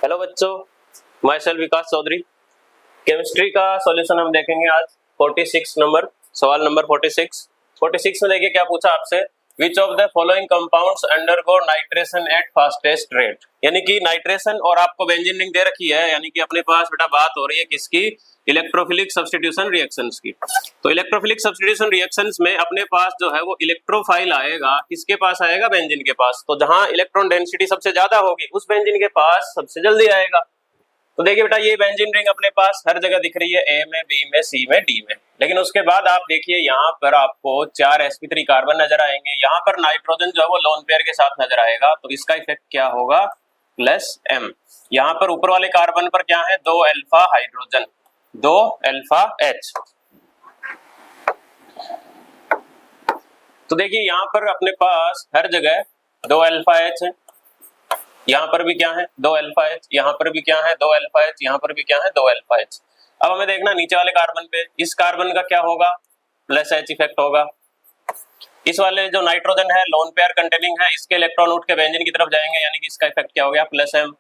Hello बच्चों, myself Vikas Chaudhary. Chemistry का solution हम देखेंगे आज 46 नंबर, सवाल नंबर 46 में देखिए क्या पूछा आपसे। Which of the following compounds undergo nitration at fastest rate. यानी कि नाइट्रेशन और आपको बेंजीन रिंग दे रखी है, यानी कि अपने पास बेटा बात हो रही है किसकी, इलेक्ट्रोफिलिक सब्स्टिट्यूशन रिएक्शंस की। तो इलेक्ट्रोफिलिक सब्स्टिट्यूशन रिएक्शंस में अपने पास जो है वो इलेक्ट्रोफाइल आएगा, किसके पास आएगा, बेंजीन के पास। तो जहां इलेक्ट्रॉन डेंसिटी सबसे ज्यादा होगी उस बेंजीन के पास सबसे जल्दी आएगा। तो देखिए बेटा ये बेंजीन रिंग अपने पास हर जगह दिख रही है, ए में, बी में, सी में, डी में। लेकिन उसके बाद आप देखिए यहाँ पर आपको 4 sp3 कार्बन नजर आएंगे, यहाँ पर नाइट्रोजन जो है वो लोन पेयर के साथ नजर आएगा। तो इसका इफेक्ट क्या होगा, प्लस m। यहाँ पर ऊपर वाले कार्बन पर क्या है, 2 अल्फा हाइड्रोजन, 2 अल्फा H। तो देखिए यहाँ पर अपने पास हर जगह 2 अल्फा H है, यहाँ पर भी क्या है 2 अल्फा H, यहाँ पर भी क्या है 2 अल्फा H, यहाँ पर भी क्या है 2 अल्फा H। अब हमें देखना नीचे वाले कार्बन पे, इस कार्बन का क्या होगा, प्लस H इफेक्ट होगा। इस वाले जो नाइट्रोजन है लोन पेयर कंटेनिंग है, इसके इलेक्ट्रॉन उठ के बेंजीन की तरफ जाएंगे, यानी कि इसका इफेक्ट क्या हो गया, प्लस M।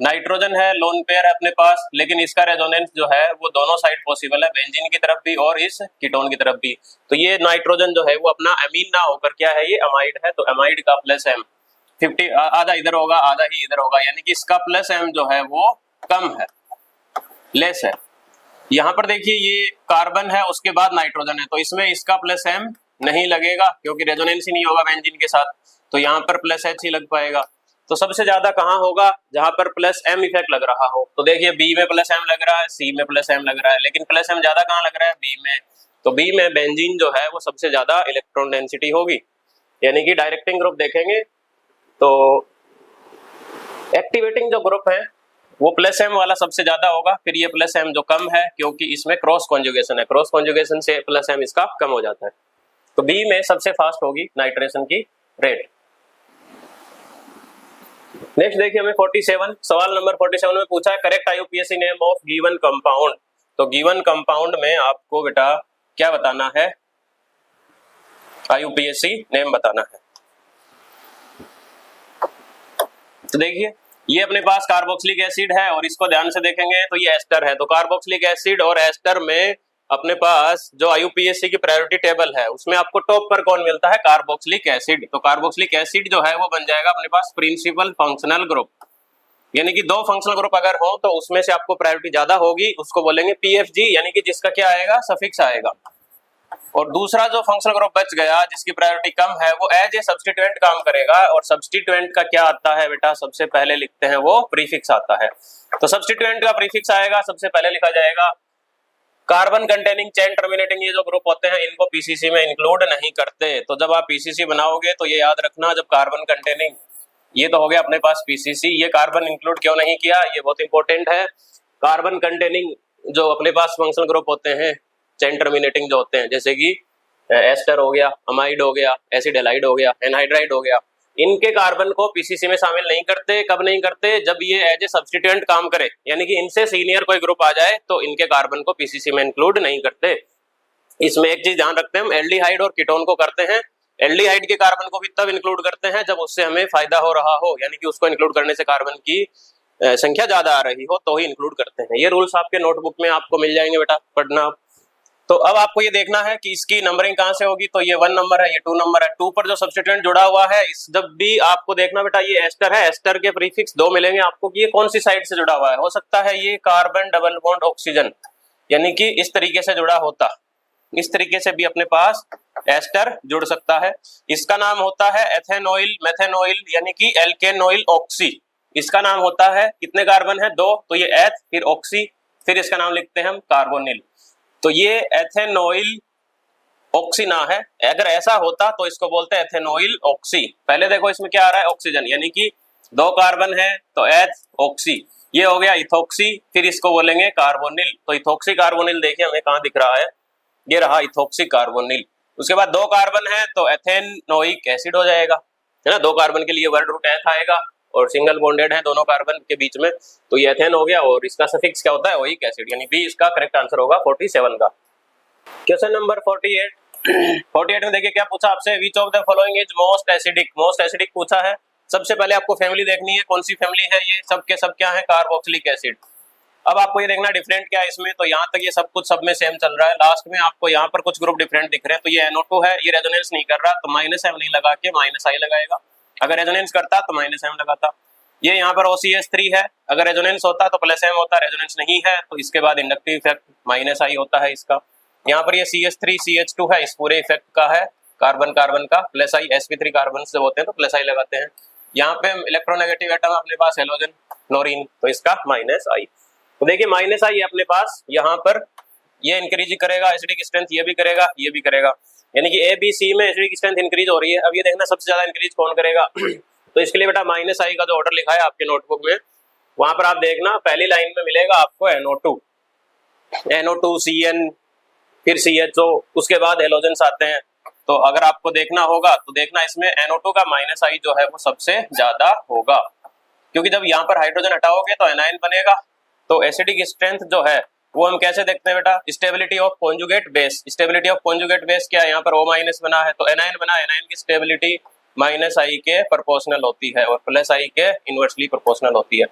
नाइट्रोजन है लोन पेयर है अपने पास, लेकिन इसका रेजोनेंस जो है वो दोनों साइड पॉसिबल है, बेंजीन की तरफ भी और इस कीटोन की तरफ भी। तो ये नाइट्रोजन जो है वो अपना अमीन ना होकर क्या है, ये अमाइड है। तो अमाइड का प्लस M 50, आधा इधर होगा आधा ही इधर होगा, यानी कि इसका प्लस M जो है वो कम है, लेस है। यहाँ पर देखिए ये कार्बन है, उसके बाद नाइट्रोजन है, तो इसमें इसका प्लस M नहीं लगेगा क्योंकि रेजोनेंस ही नहीं होगा बेंजीन के साथ। तो यहाँ पर प्लस H ही लग पाएगा। तो सबसे ज्यादा कहाँ होगा, जहां पर प्लस M इफेक्ट लग रहा हो। तो देखिए B में प्लस M लग रहा है, C में प्लस M लग रहा है, लेकिन प्लस M ज्यादा कहाँ लग रहा है, B में। तो B में बेंजीन जो है वो सबसे ज्यादा इलेक्ट्रॉन डेंसिटी होगी, यानी कि डायरेक्टिंग ग्रुप देखेंगे तो एक्टिवेटिंग जो ग्रुप है वो प्लस M वाला सबसे ज्यादा होगा, फिर ये प्लस M जो कम है क्योंकि इसमें क्रॉस कॉन्जुगेशन है, क्रॉस कॉन्जुगेशन से प्लस M इसका कम हो जाता है। तो B में सबसे फास्ट होगी नाइट्रेशन की रेट। नेक्स्ट देखिए हमें 47, सवाल नंबर 47 में पूछा है correct IUPAC name of given compound. तो गिवन कंपाउंड में आपको बेटा क्या बताना है, IUPAC नेम बताना है। तो देखिए ये अपने पास कार्बोक्सिलिक एसिड है और इसको ध्यान से देखेंगे तो ये एस्टर है। तो कार्बोक्सिलिक एसिड और एस्टर में अपने पास जो IUPAC की प्रायोरिटी टेबल है उसमें आपको टॉप पर कौन मिलता है, कार्बोक्सिलिक एसिड। तो कार्बोक्सिलिक एसिड जो है वो बन जाएगा अपने पास प्रिंसिपल फंक्शनल ग्रुप, यानी कि 2 फंक्शनल ग्रुप अगर हो तो उसमें से आपको प्रायोरिटी ज्यादा होगी, उसको बोलेंगे PFG, यानी कि जिसका क्या आएगा, सफिक्स आएगा। और दूसरा जो फंक्शनल ग्रुप बच गया जिसकी प्रायोरिटी कम है वो एज ए सब्स्टिट्यूएंट काम करेगा। और सब्स्टिट्यूएंट का क्या आता है बेटा, सबसे पहले लिखते हैं वो प्रीफिक्स आता है। तो सब्स्टिट्यूएंट का प्रीफिक्स आएगा, सबसे पहले लिखा जाएगा कार्बन कंटेनिंग चेन टर्मिनेटिंग। ये जो ग्रुप होते हैं इनको पीसीसी में इंक्लूड नहीं करते। तो जब आप पीसीसी बनाओगे तो ये याद रखना, जब कार्बन कंटेनिंग, ये तो हो गया अपने पास पीसीसी, ये कार्बन इंक्लूड क्यों नहीं किया, ये बहुत इंपॉर्टेंट है। कार्बन कंटेनिंग जो अपने पास फंक्शनल ग्रुप होते हैं चेन टर्मिनेटिंग जो होते हैं, जैसे कि एस्टर हो गया, अमाइड हो गया, एसिड हैलाइड हो गया, एनहाइड्राइड हो गया, इनके कार्बन को पीसीसी में शामिल नहीं करते। कब नहीं करते, जब ये एज ए सब्स्टिट्यूएंट काम करे, यानी कि इनसे सीनियर कोई ग्रुप आ जाए तो इनके कार्बन को पीसीसी में इंक्लूड नहीं करते। इसमें एक चीज ध्यान रखते हैं, हम एल्डिहाइड और कीटोन को करते हैं। एल्डिहाइड के कार्बन को भी तब इंक्लूड करते हैं जब उससे हमें फायदा हो रहा हो, यानी कि उसको इंक्लूड करने से कार्बन की संख्या ज्यादा आ रही हो तो ही इंक्लूड करते हैं। ये रूल्स आपके नोटबुक में आपको मिल जाएंगे बेटा, पढ़ना आप। तो अब आपको ये देखना है कि इसकी नंबरिंग कहां से होगी। तो ये 1 नंबर है, ये 2 नंबर है, 2 पर जो सब्स्टिट्यूएंट जुड़ा हुआ है, इस जब भी आपको देखना बेटा ये एस्टर है, एस्टर के प्रीफिक्स 2 मिलेंगे आपको कि ये कौन सी साइड से जुड़ा हुआ है। हो सकता है ये कार्बन डबल बॉन्ड ऑक्सीजन, यानी कि इस तरीके से जुड़ा होता, इस तरीके से भी अपने पास एस्टर जुड़ सकता है। इसका नाम होता है एथेनॉइल मेथेनॉइल, यानी कि एल्केनॉइल ऑक्सी। इसका नाम होता है, कितने कार्बन है, 2, तो ये एथ फिर ऑक्सी, फिर इसका नाम लिखते हैं हम कार्बोनिल। तो ये एथेनॉइल ऑक्सी ना है, अगर ऐसा होता तो इसको बोलते हैं एथेनॉइल ऑक्सी। पहले देखो इसमें क्या आ रहा है, ऑक्सीजन, यानी कि 2 कार्बन है तो एथ ऑक्सी, ये हो गया इथोक्सी, फिर इसको बोलेंगे कार्बोनिल। तो इथोक्सी कार्बोनिल देखिए हमें कहाँ दिख रहा है, ये रहा इथोक्सी कार्बोनिल। उसके बाद 2 कार्बन है तो एथेनोइक एसिड हो जाएगा, है ना। 2 कार्बन के लिए वर्ड रूट एथ आएगा और सिंगल बॉन्डेड है दोनों कार्बन के बीच में, तो ये एथेन हो गया और इसका सफिक्स क्या होता है, ओइक एसिड, यानी बी इसका करेक्ट आंसर होगा 47 का। क्वेश्चन नंबर 48 में देखिए क्या पूछा आपसे, which of the following is most acidic. Most acidic पूछा है, सबसे पहले आपको फैमिली देखनी है, कौन सी फैमिली है, ये सब के सब क्या है, कार्बोक्सिलिक एसिड। अब आपको ये देखना डिफरेंट क्या है इसमें, तो यहाँ तक ये सब कुछ सब में सेम चल रहा है, लास्ट में आपको यहाँ पर कुछ ग्रुप डिफरेंट दिख रहे हैं। तो ये NO2 है, ये रेजोनेंस नहीं कर रहा, तो -M नहीं लगा के -I लगाएगा। अगर रेजोनेंस करता तो -M लगाता। ये यहाँ पर OCH3 है, अगर रेजोनेंस होता तो +M होता, रेजोनेंस नहीं है तो इसके बाद इंडक्टिव इफेक्ट -I होता है इसका। यहाँ पर ये CH3 CH2 है, इस पूरे इफेक्ट का है कार्बन कार्बन का +I, sp3 कार्बन से होते हैं तो +I लगाते हैं। यहाँ पे इलेक्ट्रोनेगेटिव एटम अपने पास हेलोजन क्लोरीन, तो इसका -I। तो देखिए -I है अपने पास, यहाँ पर ये इंक्रीज करेगा एसिडिक स्ट्रेंथ, ये भी करेगा, ये भी करेगा, यानी कि ABC में एसिडिक स्ट्रेंथ इंक्रीज हो रही है। अब ये देखना सबसे ज्यादा इंक्रीज कौन करेगा तो इसके लिए बेटा -I का जो ऑर्डर लिखा है आपके नोटबुक में, वहां पर आप देखना पहली लाइन में मिलेगा आपको NO2 CN फिर CHO, उसके बाद हेलोजेंस आते हैं। तो अगर आपको देखना होगा तो देखना इसमें NO2 का -I जो है वो सबसे ज्यादा होगा, क्योंकि जब यहाँ पर हाइड्रोजन हटाओगे तो एनायन बनेगा। तो एसिडिक स्ट्रेंथ जो है वो हम कैसे देखते हैं बेटा, stability of conjugate base. Stability of conjugate base क्या है, यहाँ पर O- बना है तो एनायन बना, एनायन की स्टेबिलिटी -I के प्रोपोर्शनल होती है और +I के इनवर्सली प्रोपोर्शनल होती है।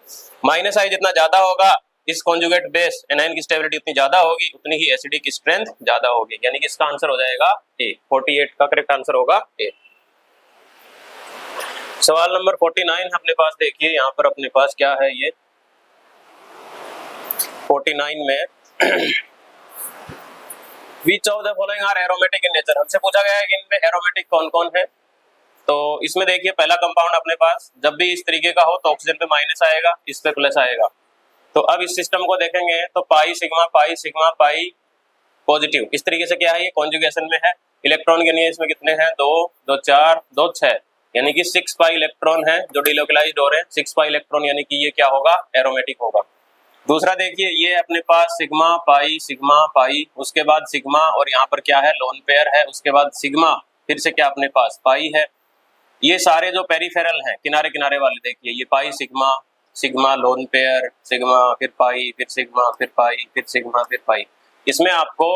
-I जितना ज्यादा होगा इस कॉन्जुगेट बेस एनायन की स्टेबिलिटी उतनी ज्यादा होगी, उतनी ही एसिडिक स्ट्रेंथ ज्यादा होगी, यानी कि इसका आंसर हो जाएगा ए। 48 का करेक्ट आंसर होगा ए। सवाल नंबर 49 अपने पास देखिए, यहाँ पर अपने पास क्या है, ये 49 में which of the following are aromatic in nature, हमसे पूछा गया है कि इनमें एरोमेटिक कौन कौन है। तो इसमें देखिए पहला कंपाउंड अपने पास जब भी इस तरीके का हो तो ऑक्सीजन पे माइनस आएगा, इस पे प्लस आएगा। तो अब इस सिस्टम को देखेंगे तो पाई सिग्मा पॉजिटिव, इस तरीके से क्या है, ये कॉन्जुगेशन में है। इलेक्ट्रॉन के लिए इसमें कितने हैं, 2 2 4 2 6, यानी कि 6 पाई इलेक्ट्रॉन है जो डिलोकलाइज्ड हो रहे हैं। 6 पाई इलेक्ट्रॉन यानी कि ये क्या होगा, एरोमेटिक होगा। दूसरा देखिए ये अपने पास सिग्मा पाई, उसके बाद सिग्मा और यहाँ पर क्या है, लोन पेयर है, उसके बाद सिग्मा, फिर से क्या अपने पास पाई है। ये सारे जो पेरिफेरल हैं किनारे किनारे वाले देखिए, ये pi sigma lone pair, sigma फिर पाई, फिर सिग्मा फिर पाई, फिर सिग्मा फिर पाई। इसमें आपको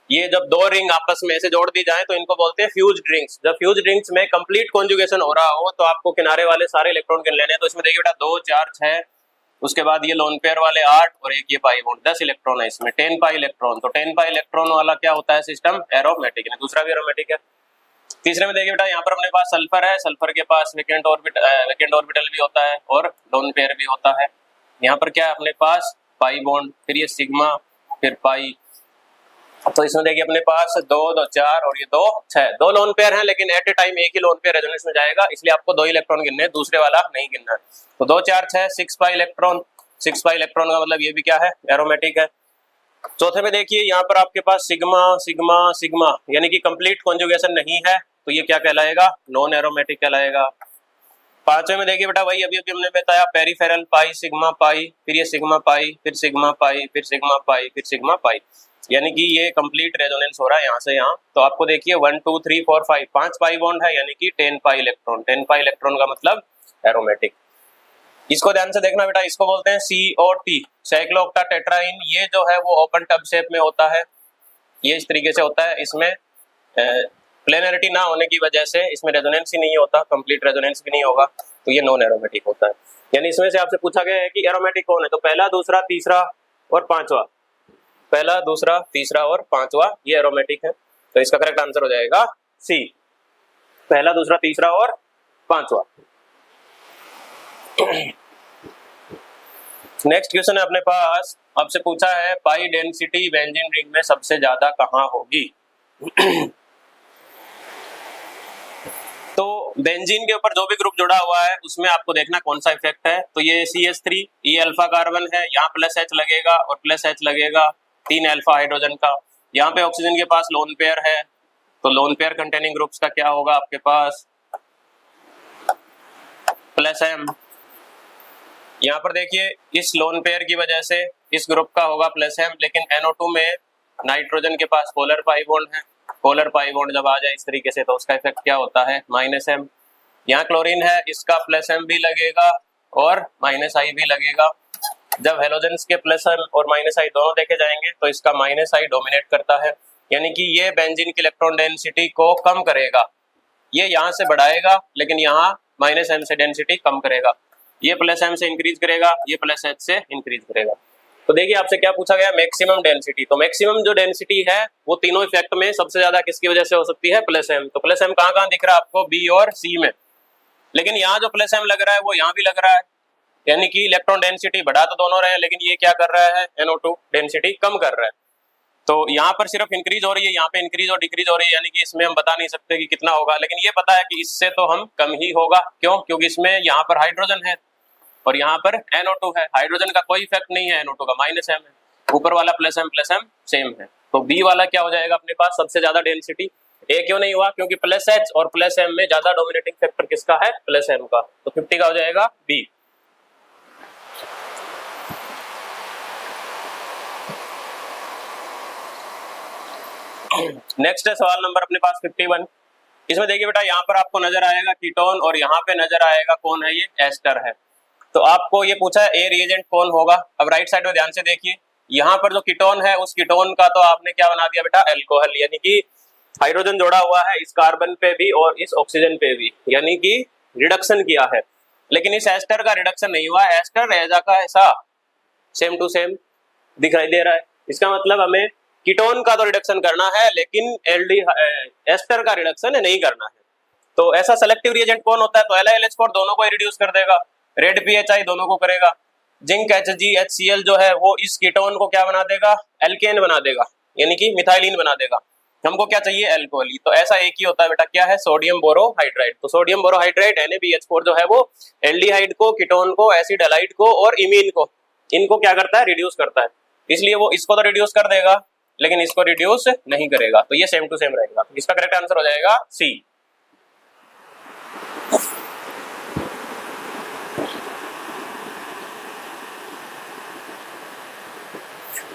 ये जब दो रिंग आपस में ऐसे जोड़ दी जाए तो इनको बोलते हैं फ्यूज्ड रिंग्स। जब फ्यूज्ड रिंग्स में कंप्लीट कॉन्जुगेशन हो रहा हो तो आपको किनारे वाले सारे इलेक्ट्रॉन गिन लेने हैं। तो इसमें देखिए बेटा 2 4 6, उसके बाद ये लोन पेयर वाले 8 और एक ये पाई बॉन्ड, 10 इलेक्ट्रॉन है इसमें, 10 पाई इलेक्ट्रॉन। तो 10 पाई इलेक्ट्रॉन वाला क्या होता है सिस्टम, एरोमेटिक है। दूसरा भी एरोमेटिक है। तीसरे में देखिए बेटा यहाँ पर अपने पास सल्फर है, सल्फर के पास वेकेंट ऑर्बिटल भी होता है और लोन पेयर भी होता है। यहाँ पर क्या है अपने पास पाई बॉन्ड, फिर ये सिग्मा फिर पाई। तो इसमें देखिए अपने पास 2 2 4 और ये 2 6, 2 लोन पेयर हैं, लेकिन एट ए टाइम एक ही लोन पेयर रेजोनेंस में जाएगा, इसलिए आपको 2 इलेक्ट्रॉन गिनने हैं, दूसरे वाला नहीं गिनना है। तो 2 4 6 6 पाई इलेक्ट्रॉन, 6 पाई इलेक्ट्रॉन का मतलब ये भी क्या है, एरोमेटिक है। चौथे में देखिए यहाँ पर आपके पास सिग्मा यानी कि कंप्लीट कॉन्जुगेशन नहीं है, तो ये क्या कहलाएगा, नॉन एरोमेटिक कहलाएगा। पांचवें में देखिए बेटा वही अभी अभी हमने बताया, पेरिफेरल पाई सिग्मा पाई, फिर ये सिग्मा पाई, फिर सिग्मा पाई, फिर सिग्मा पाई, फिर सिग्मा पाई, यानी कि ये कंप्लीट रेजोनेंस हो रहा है यहाँ से यहाँ। तो आपको देखिए 1 2 3 4 5, 5 पाई बॉन्ड है, यानी कि 10 पाई इलेक्ट्रॉन। 10 पाई इलेक्ट्रॉन का मतलब एरोमेटिक। इसको ध्यान से देखना बेटा, इसको बोलते हैं COT, साइक्लोऑक्टाटेट्राइन। ये जो है वो ओपन टब शेप में होता है, ये इस तरीके से होता है। इसमें प्लेनरिटी ना होने की वजह से इसमें रेजोनेंस ही नहीं होता, कंप्लीट रेजोनेंस भी नहीं होगा, तो ये नॉन एरोमेटिक होता है। यानी इसमें से आपसे पूछा गया है कि एरोमेटिक कौन है, तो पहला दूसरा तीसरा और पांचवा, पहला दूसरा तीसरा और पांचवा ये एरोमेटिक है। तो इसका करेक्ट आंसर हो जाएगा सी, पहला दूसरा तीसरा और पांचवा। नेक्स्ट क्वेश्चन है अपने पास, आपसे पूछा है पाई डेंसिटी बेंजीन रिंग में सबसे ज्यादा कहाँ होगी। तो बेंजीन के ऊपर जो भी ग्रुप जुड़ा हुआ है उसमें आपको देखना कौन सा इफेक्ट है। तो ये CH3, ये अल्फा कार्बन है, यहाँ प्लस H लगेगा और प्लस H लगेगा 3 अल्फा हाइड्रोजन का। यहाँ पे ऑक्सीजन के पास लोन पेयर है, तो लोन पेयर कंटेनिंग ग्रुप्स का क्या होगा आपके पास, प्लस M। यहाँ पर देखिए इस लोन पेयर की वजह से इस ग्रुप का होगा प्लस M, लेकिन NO2 में नाइट्रोजन के पास पोलर पाई बॉन्ड है। पोलर पाई बॉन्ड जब आ जाए इस तरीके से तो उसका इफेक्ट क्या होता है, -M। यहाँ क्लोरीन है, इसका प्लस M भी लगेगा और -I भी लगेगा। जब हेलोजेंस के प्लस M और -I दोनों देखे जाएंगे तो इसका -I डोमिनेट करता है, यानी कि ये बेंजीन की इलेक्ट्रॉन डेंसिटी को कम करेगा। ये यहाँ से बढ़ाएगा लेकिन यहाँ माइनस एम से डेंसिटी कम करेगा, ये प्लस एम से इंक्रीज करेगा, ये प्लस एच से इंक्रीज करेगा। तो देखिए आपसे क्या पूछा गया, मैक्सिमम डेंसिटी। तो मैक्सिमम जो डेंसिटी है वो तीनों इफेक्ट में सबसे ज्यादा किसकी वजह से हो सकती है, प्लस एम। तो प्लस एम कहाँ कहाँ दिख रहा है आपको, बी और सी में। लेकिन यहाँ जो प्लस एम लग रहा है वो यहाँ भी लग रहा है, यानी कि इलेक्ट्रॉन डेंसिटी बढ़ा तो दोनों रहे हैं, लेकिन ये क्या कर रहा है, NO2 डेंसिटी कम कर रहा है। तो यहाँ पर सिर्फ इंक्रीज हो रही है, यहाँ पे इंक्रीज और डिक्रीज हो रही है, यानी कि इसमें हम बता नहीं सकते कि कितना होगा, लेकिन ये पता है कि इससे तो हम कम ही होगा। क्यों, क्योंकि इसमें यहाँ पर हाइड्रोजन है और यहाँ पर NO2 है। हाइड्रोजन का कोई इफेक्ट नहीं है, NO2 का माइनस एम है, ऊपर वाला प्लस एम सेम है। तो बी वाला क्या हो जाएगा अपने पास, सबसे ज्यादा डेंसिटी। ए क्यों नहीं हुआ, क्योंकि प्लस एच और प्लस एम में ज्यादा डोमिनेटिंग फैक्टर किसका है, प्लस एम का। तो 50 का हो जाएगा बी। नेक्स्ट है सवाल नंबर अपने पास 51। इसमें देखिए बेटा, यहाँ पर आपको नजर आएगा कीटोन और यहाँ पे नजर आएगा कौन है, ये एस्टर है। तो आपको ये पूछा है ए रिएजेंट कौन होगा। अब राइट साइड में ध्यान से देखिए, यहाँ पर जो कीटोन है उस कीटोन का तो आपने क्या बना दिया बेटा, एल्कोहल, यानी कि हाइड्रोजन जोड़ा हुआ है इस कार्बन पे भी और इस ऑक्सीजन पे भी, यानी कि रिडक्शन किया है। लेकिन इस एस्टर का रिडक्शन नहीं हुआ, एस्टर ऐसा का ऐसा सेम टू सेम दिखाई दे रहा है। इसका मतलब हमें कीटोन का तो रिडक्शन करना है, लेकिन एस्टर का रिडक्शन नहीं करना है। तो ऐसा सेलेक्टिव रिएजेंट कौन होता है, तो LiLH4 दोनों को ही रिड्यूस कर देगा, रेड PHI दोनों को करेगा। जिंक HgHCl जो है वो इस कीटोन को क्या बना देगा, एल्केन बना देगा, यानी कि मिथाइलिन बना देगा। हमको क्या चाहिए, अल्कोहल। तो ऐसा एक ही होता है बेटा, क्या है, सोडियम बोरोहाइड्राइड। तो सोडियम बोरोहाइड्राइड NaBH4 जो है वो एल्डिहाइड को, कीटोन को, एसिड हैलाइड को और इमीन को, इनको क्या करता है, रिड्यूस करता है। इसलिए वो इसको तो रिड्यूस कर देगा लेकिन इसको रिड्यूस नहीं करेगा। तो ये सेम टू सेम रहेगा। इसका करेक्ट आंसर हो जाएगा सी।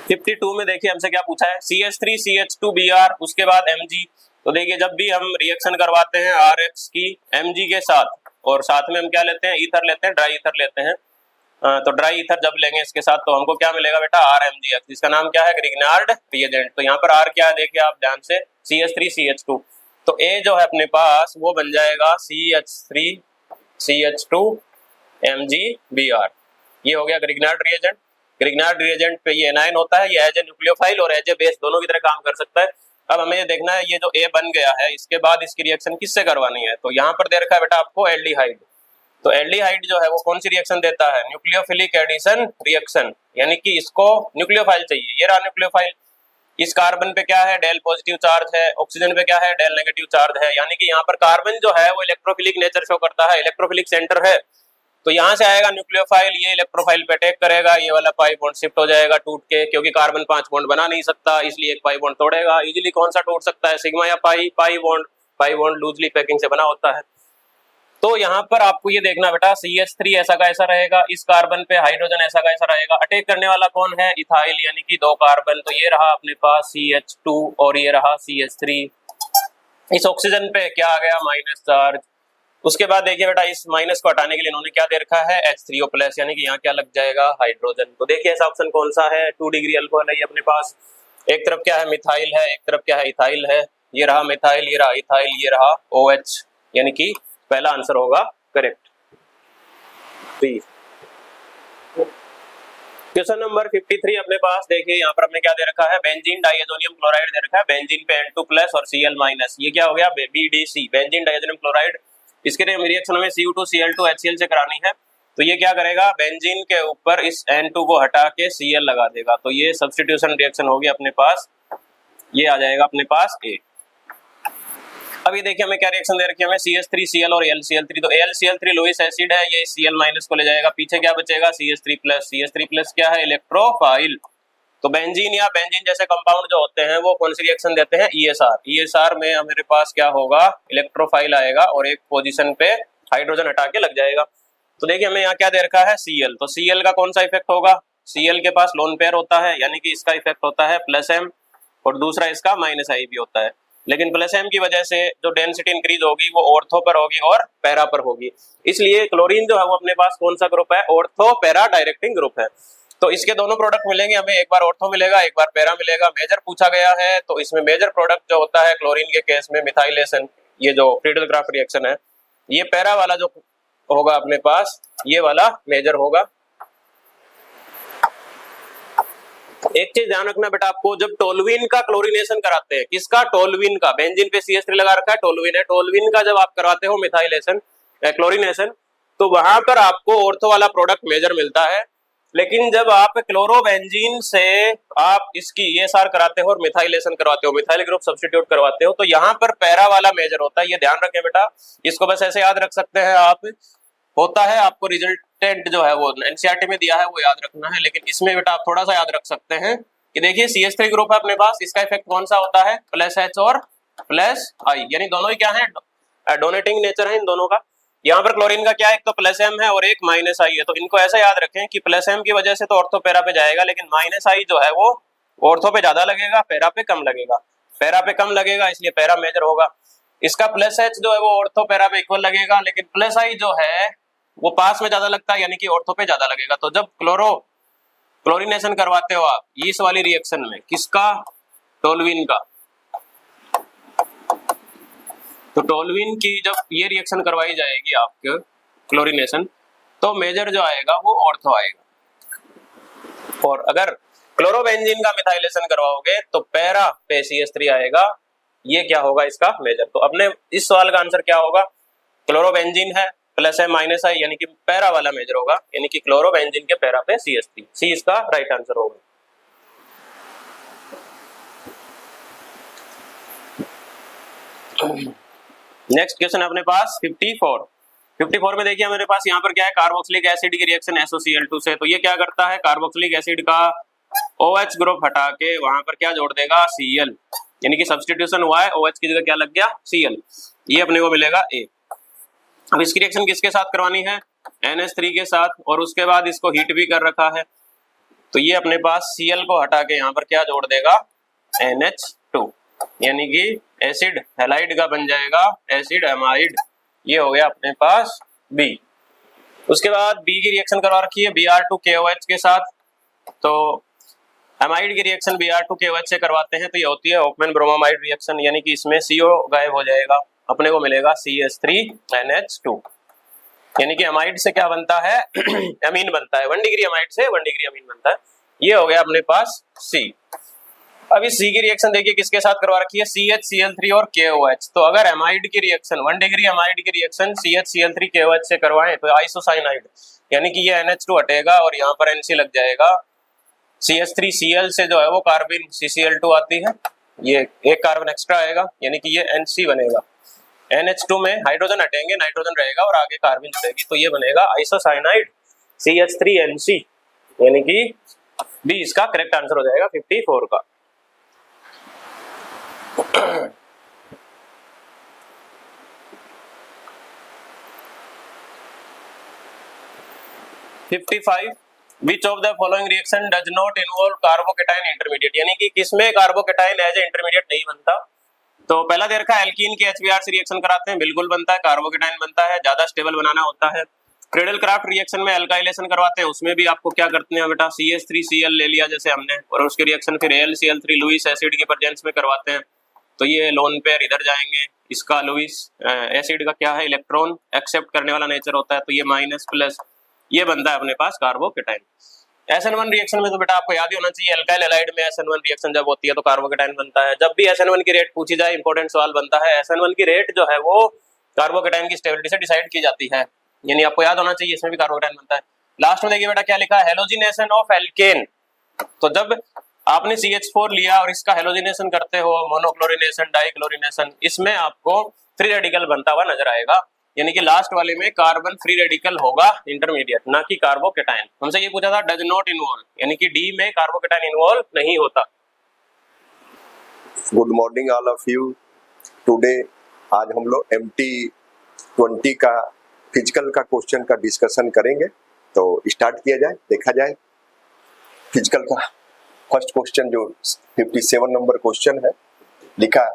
फिफ्टी टू में देखिए हमसे क्या पूछा है, CH3CH2Br, उसके बाद Mg। तो देखिए जब भी हम रिएक्शन करवाते हैं RH की Mg के साथ, और साथ में हम क्या लेते हैं, ईथर लेते हैं, ड्राई ईथर लेते हैं। तो ड्राई ईथर जब लेंगे इसके साथ तो हमको क्या मिलेगा बेटा, RMgX, जिसका नाम क्या है, ग्रिग्नार्ड रिएजेंट। तो यहाँ पर R क्या है देखिए आप ध्यान से, CH3CH2। तो A जो है अपने पास वो बन जाएगा CH3CH2MgBr। ये हो गया ग्रिग्नार्ड रिएजेंट। ग्रिग्नार्ड रिएजेंट पे ये एनायन होता है, ये एज ए न्यूक्लियोफाइल और एज ए बेस दोनों की तरह काम कर सकता है। अब हमें ये देखना है, ये जो A बन गया है इसके बाद इसकी रिएक्शन किससे करवानी है। तो यहाँ पर दे रखा है बेटा आपको एल्डिहाइड। तो एल्डिहाइड जो है वो कौन सी रिएक्शन देता है, न्यूक्लियोफिलिक एडिशन रिएक्शन, यानी कि इसको न्यूक्लियोफाइल चाहिए। ये रहा न्यूक्लियोफाइल। इस कार्बन पे क्या है, डेल पॉजिटिव चार्ज है, ऑक्सीजन पे क्या है, डेल नेगेटिव चार्ज है, यानी कि यहाँ पर कार्बन जो है वो इलेक्ट्रोफिलिक नेचर शो करता है, इलेक्ट्रोफिलिक सेंटर है। तो यहाँ से आएगा न्यूक्लियोफाइल, ये इलेक्ट्रोफाइल पे अटैक करेगा, ये वाला पाई बॉन्ड शिफ्ट हो जाएगा टूट के, क्योंकि कार्बन 5 बॉन्ड बना नहीं सकता, इसलिए एक पाई बॉन्ड तोड़ेगा। इजीली कौन सा टूट सकता है, सिग्मा या पाई। पाई बॉन्ड लूजली पैकिंग से बना होता है। तो यहाँ पर आपको ये देखना बेटा, CH3 ऐसा का ऐसा रहेगा, इस कार्बन पे हाइड्रोजन ऐसा का ऐसा रहेगा। अटैक करने वाला कौन है, इथाइल, यानी कि 2 कार्बन। तो ये रहा अपने पास CH2 और ये रहा CH3। इस ऑक्सीजन पे क्या आ गया, माइनस चार्ज। उसके बाद देखिए बेटा, इस माइनस को हटाने के लिए इन्होंने क्या दे रखा है, H3O+, यानी कि यहाँ क्या लग जाएगा, हाइड्रोजन। तो देखिए ऐसा ऑप्शन कौन सा है, 2 डिग्री अल्कोहल है ये अपने पास। एक तरफ क्या है, मिथाइल है, एक तरफ क्या है, इथाइल है। ये रहा मिथाइल, ये रहा इथाइल, ये रहा OH, यानी कि पहला आंसर होगा करेक्ट। क्वेश्चन नंबर 53 अपने पास देखिए, यहाँ पर हमने क्या दे रखा है, बेंजीन डाइएजोनियम क्लोराइड दे रखा है। बेंजीन पे N2+ और Cl-। ये क्या हो गया, BDC, बेंजीन डाइएजोनियम क्लोराइड। इसके लिए रिएक्शन हमें Cu2Cl2 HCl से करानी है। तो ये क्या करेगा, बेंजीन के ऊपर इस N2 को हटा के Cl लगा देगा। तो ये सब्स्टिट्यूशन रिएक्शन होगी अपने पास, ये आ जाएगा अपने पास A। अब ये देखिए हमें क्या रिएक्शन दे रखी है, हमें CH3Cl और AlCl3। तो AlCl3 लोइस एसिड है, ये Cl- को ले जाएगा, पीछे क्या बचेगा, CH3+। CH3+ क्या है, इलेक्ट्रोफाइल। तो बेंजीन या बेंजीन जैसे कंपाउंड जो होते हैं वो कौन सी रिएक्शन देते हैं, ESR। ESR में मेरे पास क्या होगा, इलेक्ट्रोफाइल आएगा और एक पोजीशन पे हाइड्रोजन हटा के लग जाएगा। तो देखिए हमें यहाँ क्या दे रखा है, Cl। तो Cl का कौन सा इफेक्ट होगा, Cl के पास लोन पेयर होता है, यानी कि इसका इफेक्ट होता है +M और दूसरा इसका -I भी होता है। लेकिन +M की वजह से जो डेंसिटी इंक्रीज होगी वो ऑर्थो पर होगी और पैरा पर होगी। इसलिए क्लोरीन जो है वो अपने पास कौन सा ग्रुप है, ऑर्थो पैरा डायरेक्टिंग ग्रुप है। तो इसके दोनों प्रोडक्ट मिलेंगे हमें, एक बार ऑर्थो मिलेगा, एक बार पैरा मिलेगा। मेजर पूछा गया है तो इसमें मेजर प्रोडक्ट जो होता है क्लोरीन के केस में मिथाइलेशन, ये जो फ्रीडल क्राफ्ट रिएक्शन है। ये पैरा वाला जो होगा अपने पास ये वाला मेजर होगा। एक चीज ध्यान रखना बेटा आपको, जब टोलुइन का क्लोरीनेशन कराते हैं, किसका, टोलुइन का, बेंजीन पे CH3 लगा रखा है, टोलुइन है, टोलुइन का जब आप करवाते हो मिथाइलेशन क्लोरीनेशन, तो वहां पर आपको ऑर्थो वाला प्रोडक्ट मेजर मिलता है। लेकिन जब आप क्लोरोबेंजीन से आप इसकी ESR कराते हो और मिथाइलेशन करवाते हो, मिथाइल ग्रुप सब्स्टिट्यूट करवाते हो, तो यहाँ पर पैरा वाला मेजर होता है। ये ध्यान रखें बेटा, इसको बस ऐसे याद रख सकते हैं आप, होता है आपको रिजल्टेंट जो है वो एनसीईआरटी में दिया है वो याद रखना है। लेकिन इसमें बेटा आप थोड़ा सा याद रख सकते हैं कि देखिए CH3 ग्रुप है अपने पास, इसका इफेक्ट कौन सा होता है, +H और +I, यानी दोनों ही क्या है, डोनेटिंग नेचर है इन दोनों का। यहाँ पर क्लोरीन का क्या है, एक तो +M है और एक -I है, तो इनको ऐसा याद रखें कि +M की वजह से तो ऑर्थो पैरा पे जाएगा, लेकिन -I जो है वो ऑर्थो पे ज्यादा लगेगा, पैरा पे कम लगेगा, पैरा पे कम लगेगा इसलिए पैरा मेजर होगा। इसका +H जो है वो ऑर्थो पैरा पे इक्वल लगेगा, लेकिन +I जो है वो पास में ज्यादा लगता है, यानी कि ऑर्थो पे ज्यादा लगेगा। तो जब क्लोरीनेशन करवाते हो आप इस वाली रिएक्शन में, किसका, टोलुइन का, तो टोलुइन की जब ये रिएक्शन करवाई जाएगी आपके क्लोरीनेशन, तो मेजर जो आएगा वो ऑर्थो आएगा। और अगर क्लोरोबेंजीन का मिथाइलेशन करवाओगे तो पैरा पे CH3 आएगा, ये क्या होगा इसका मेजर। तो अपने इस सवाल का आंसर क्या होगा, क्लोरोबेंजीन है +M -I, यानी कि पैरा वाला मेजर होगा, यानी कि क्लोरोबेंजीन के पैरा पे CH3, सी इसका राइट आंसर होगा। नेक्स्ट क्वेश्चन है अपने पास 54 में देखिए मेरे पास यहाँ पर क्या है, कार्बोक्सिलिक एसिड की रिएक्शन SOCl2 से। तो ये क्या करता है, कार्बोक्सिलिक एसिड का OH ग्रुप हटा के वहां पर क्या जोड़ देगा, Cl, यानी कि सब्स्टिट्यूशन हुआ है, OH की जगह क्या लग गया, Cl, ये अपने को मिलेगा A। अब इसकी रिएक्शन किसके साथ करवानी है, NH3 के साथ, और उसके बाद इसको हीट भी कर रखा है, तो ये अपने पास Cl को हटा के यहाँ पर क्या जोड़ देगा, NH2, यानी कि एसिड हैलाइड का बन जाएगा एसिड एमाइड, ये हो गया अपने पास B। उसके बाद B की रिएक्शन करवा रखी है Br2KOH के साथ, तो एमाइड की रिएक्शन Br2KOH से करवाते हैं, तो ये होती है ऑफमैन ब्रोमामाइड रिएक्शन, यानी कि इसमें CO गायब हो जाएगा, अपने को मिलेगा CH3NH2, यानी कि एमाइड से क्या बनता है, एमीन बनता है, 1 डिग्री एमाइड से 1 डिग्री अमीन बनता है, ये हो गया अपने पास C। अब इस C की रिएक्शन देखिए किसके साथ करवा रखी है, CHCl3 और KOH। तो अगर एमाइड की रिएक्शन 1 डिग्री एमाइड की रिएक्शन CHCl3 KOH से करवाएं तो आइसोसाइनाइड, यानी कि ये NH2 हटेगा और यहाँ पर NC लग जाएगा, CH3Cl से जो है वो कार्बन CCl2 आती है, ये एक कार्बन एक्स्ट्रा आएगा, यानी कि ये NC बनेगा, NH2 में हाइड्रोजन हटेंगे, नाइट्रोजन रहेगा और आगे कार्बन जुड़ेगी, तो ये बनेगा आइसोसाइनाइड CH3NC, यानी कि B इसका करेक्ट आंसर हो जाएगा 54 का। 55 विच of the following reaction does not involve carbocation intermediate, यानी कि किसमें कार्बोकेटाइन एज ए इंटरमीडिएट नहीं बनता। तो पहला दे रखा है एल्कीन के HBr से रिएक्शन कराते हैं, बिल्कुल बनता है, कार्बोकेटाइन बनता है, ज्यादा स्टेबल बनाना होता है। क्रेडल क्राफ्ट रिएक्शन में अल्काइलेशन करवाते हैं, उसमें भी आपको क्या करते हैं बेटा, CH3Cl ले लिया जैसे हमने, और उसकी रिएक्शन फिर AlCl3 लुईस एसिड की प्रेजेंस में करवाते हैं, तो ये लोन पेयर इधर जाएंगे, इसका लुईस एसिड का क्या है, इलेक्ट्रॉन एक्सेप्ट करने वाला नेचर होता है, तो ये माइनस+, ये बनता है अपने पास कार्बोकेटाइन। SN1 रिएक्शन में तो बेटा आपको याद ही होना चाहिए, अल्काइल हैलाइड में SN1 रिएक्शन जब होती है तो कार्बोकेटाइन बनता है। जब भी SN1 की रेट पूछी जाए इंपॉर्टेंट सवाल बनता है, SN1 की रेट जो है वो कार्बोकेटाइन की स्टेबिलिटी से डिसाइड की जाती है, यानी आपको याद होना चाहिए, इसमें भी कार्बोकेटाइन बनता है। लास्ट में देखिए बेटा क्या लिखा है, हेलोजिनेशन ऑफ एल्केन। तो जब आपने CH4 लिया और इसका हेलोजिनेशन करते हो, मोनोक्लोरिनेशन, डाइक्लोरिनेशन, इसमें आपको फ्री रेडिकल बनता हुआ नजर आएगा, यानी कि लास्ट वाले में कार्बन फ्री रेडिकल होगा इंटरमीडिएट, ना कि कार्बोकेटाइन। हमसे ये पूछा था डज नॉट इन्वॉल्व, यानी कि डी में कार्बोकेटाइन इन्वॉल्व नहीं होता। Good morning all of you. Today आज हम लोग MT20 का फिजिकल का क्वेश्चन का डिस्कशन करेंगे, तो स्टार्ट किया जाए, देखा जाए। फिजिकल का फर्स्ट क्वेश्चन जो 57 नंबर क्वेश्चन है, लिखा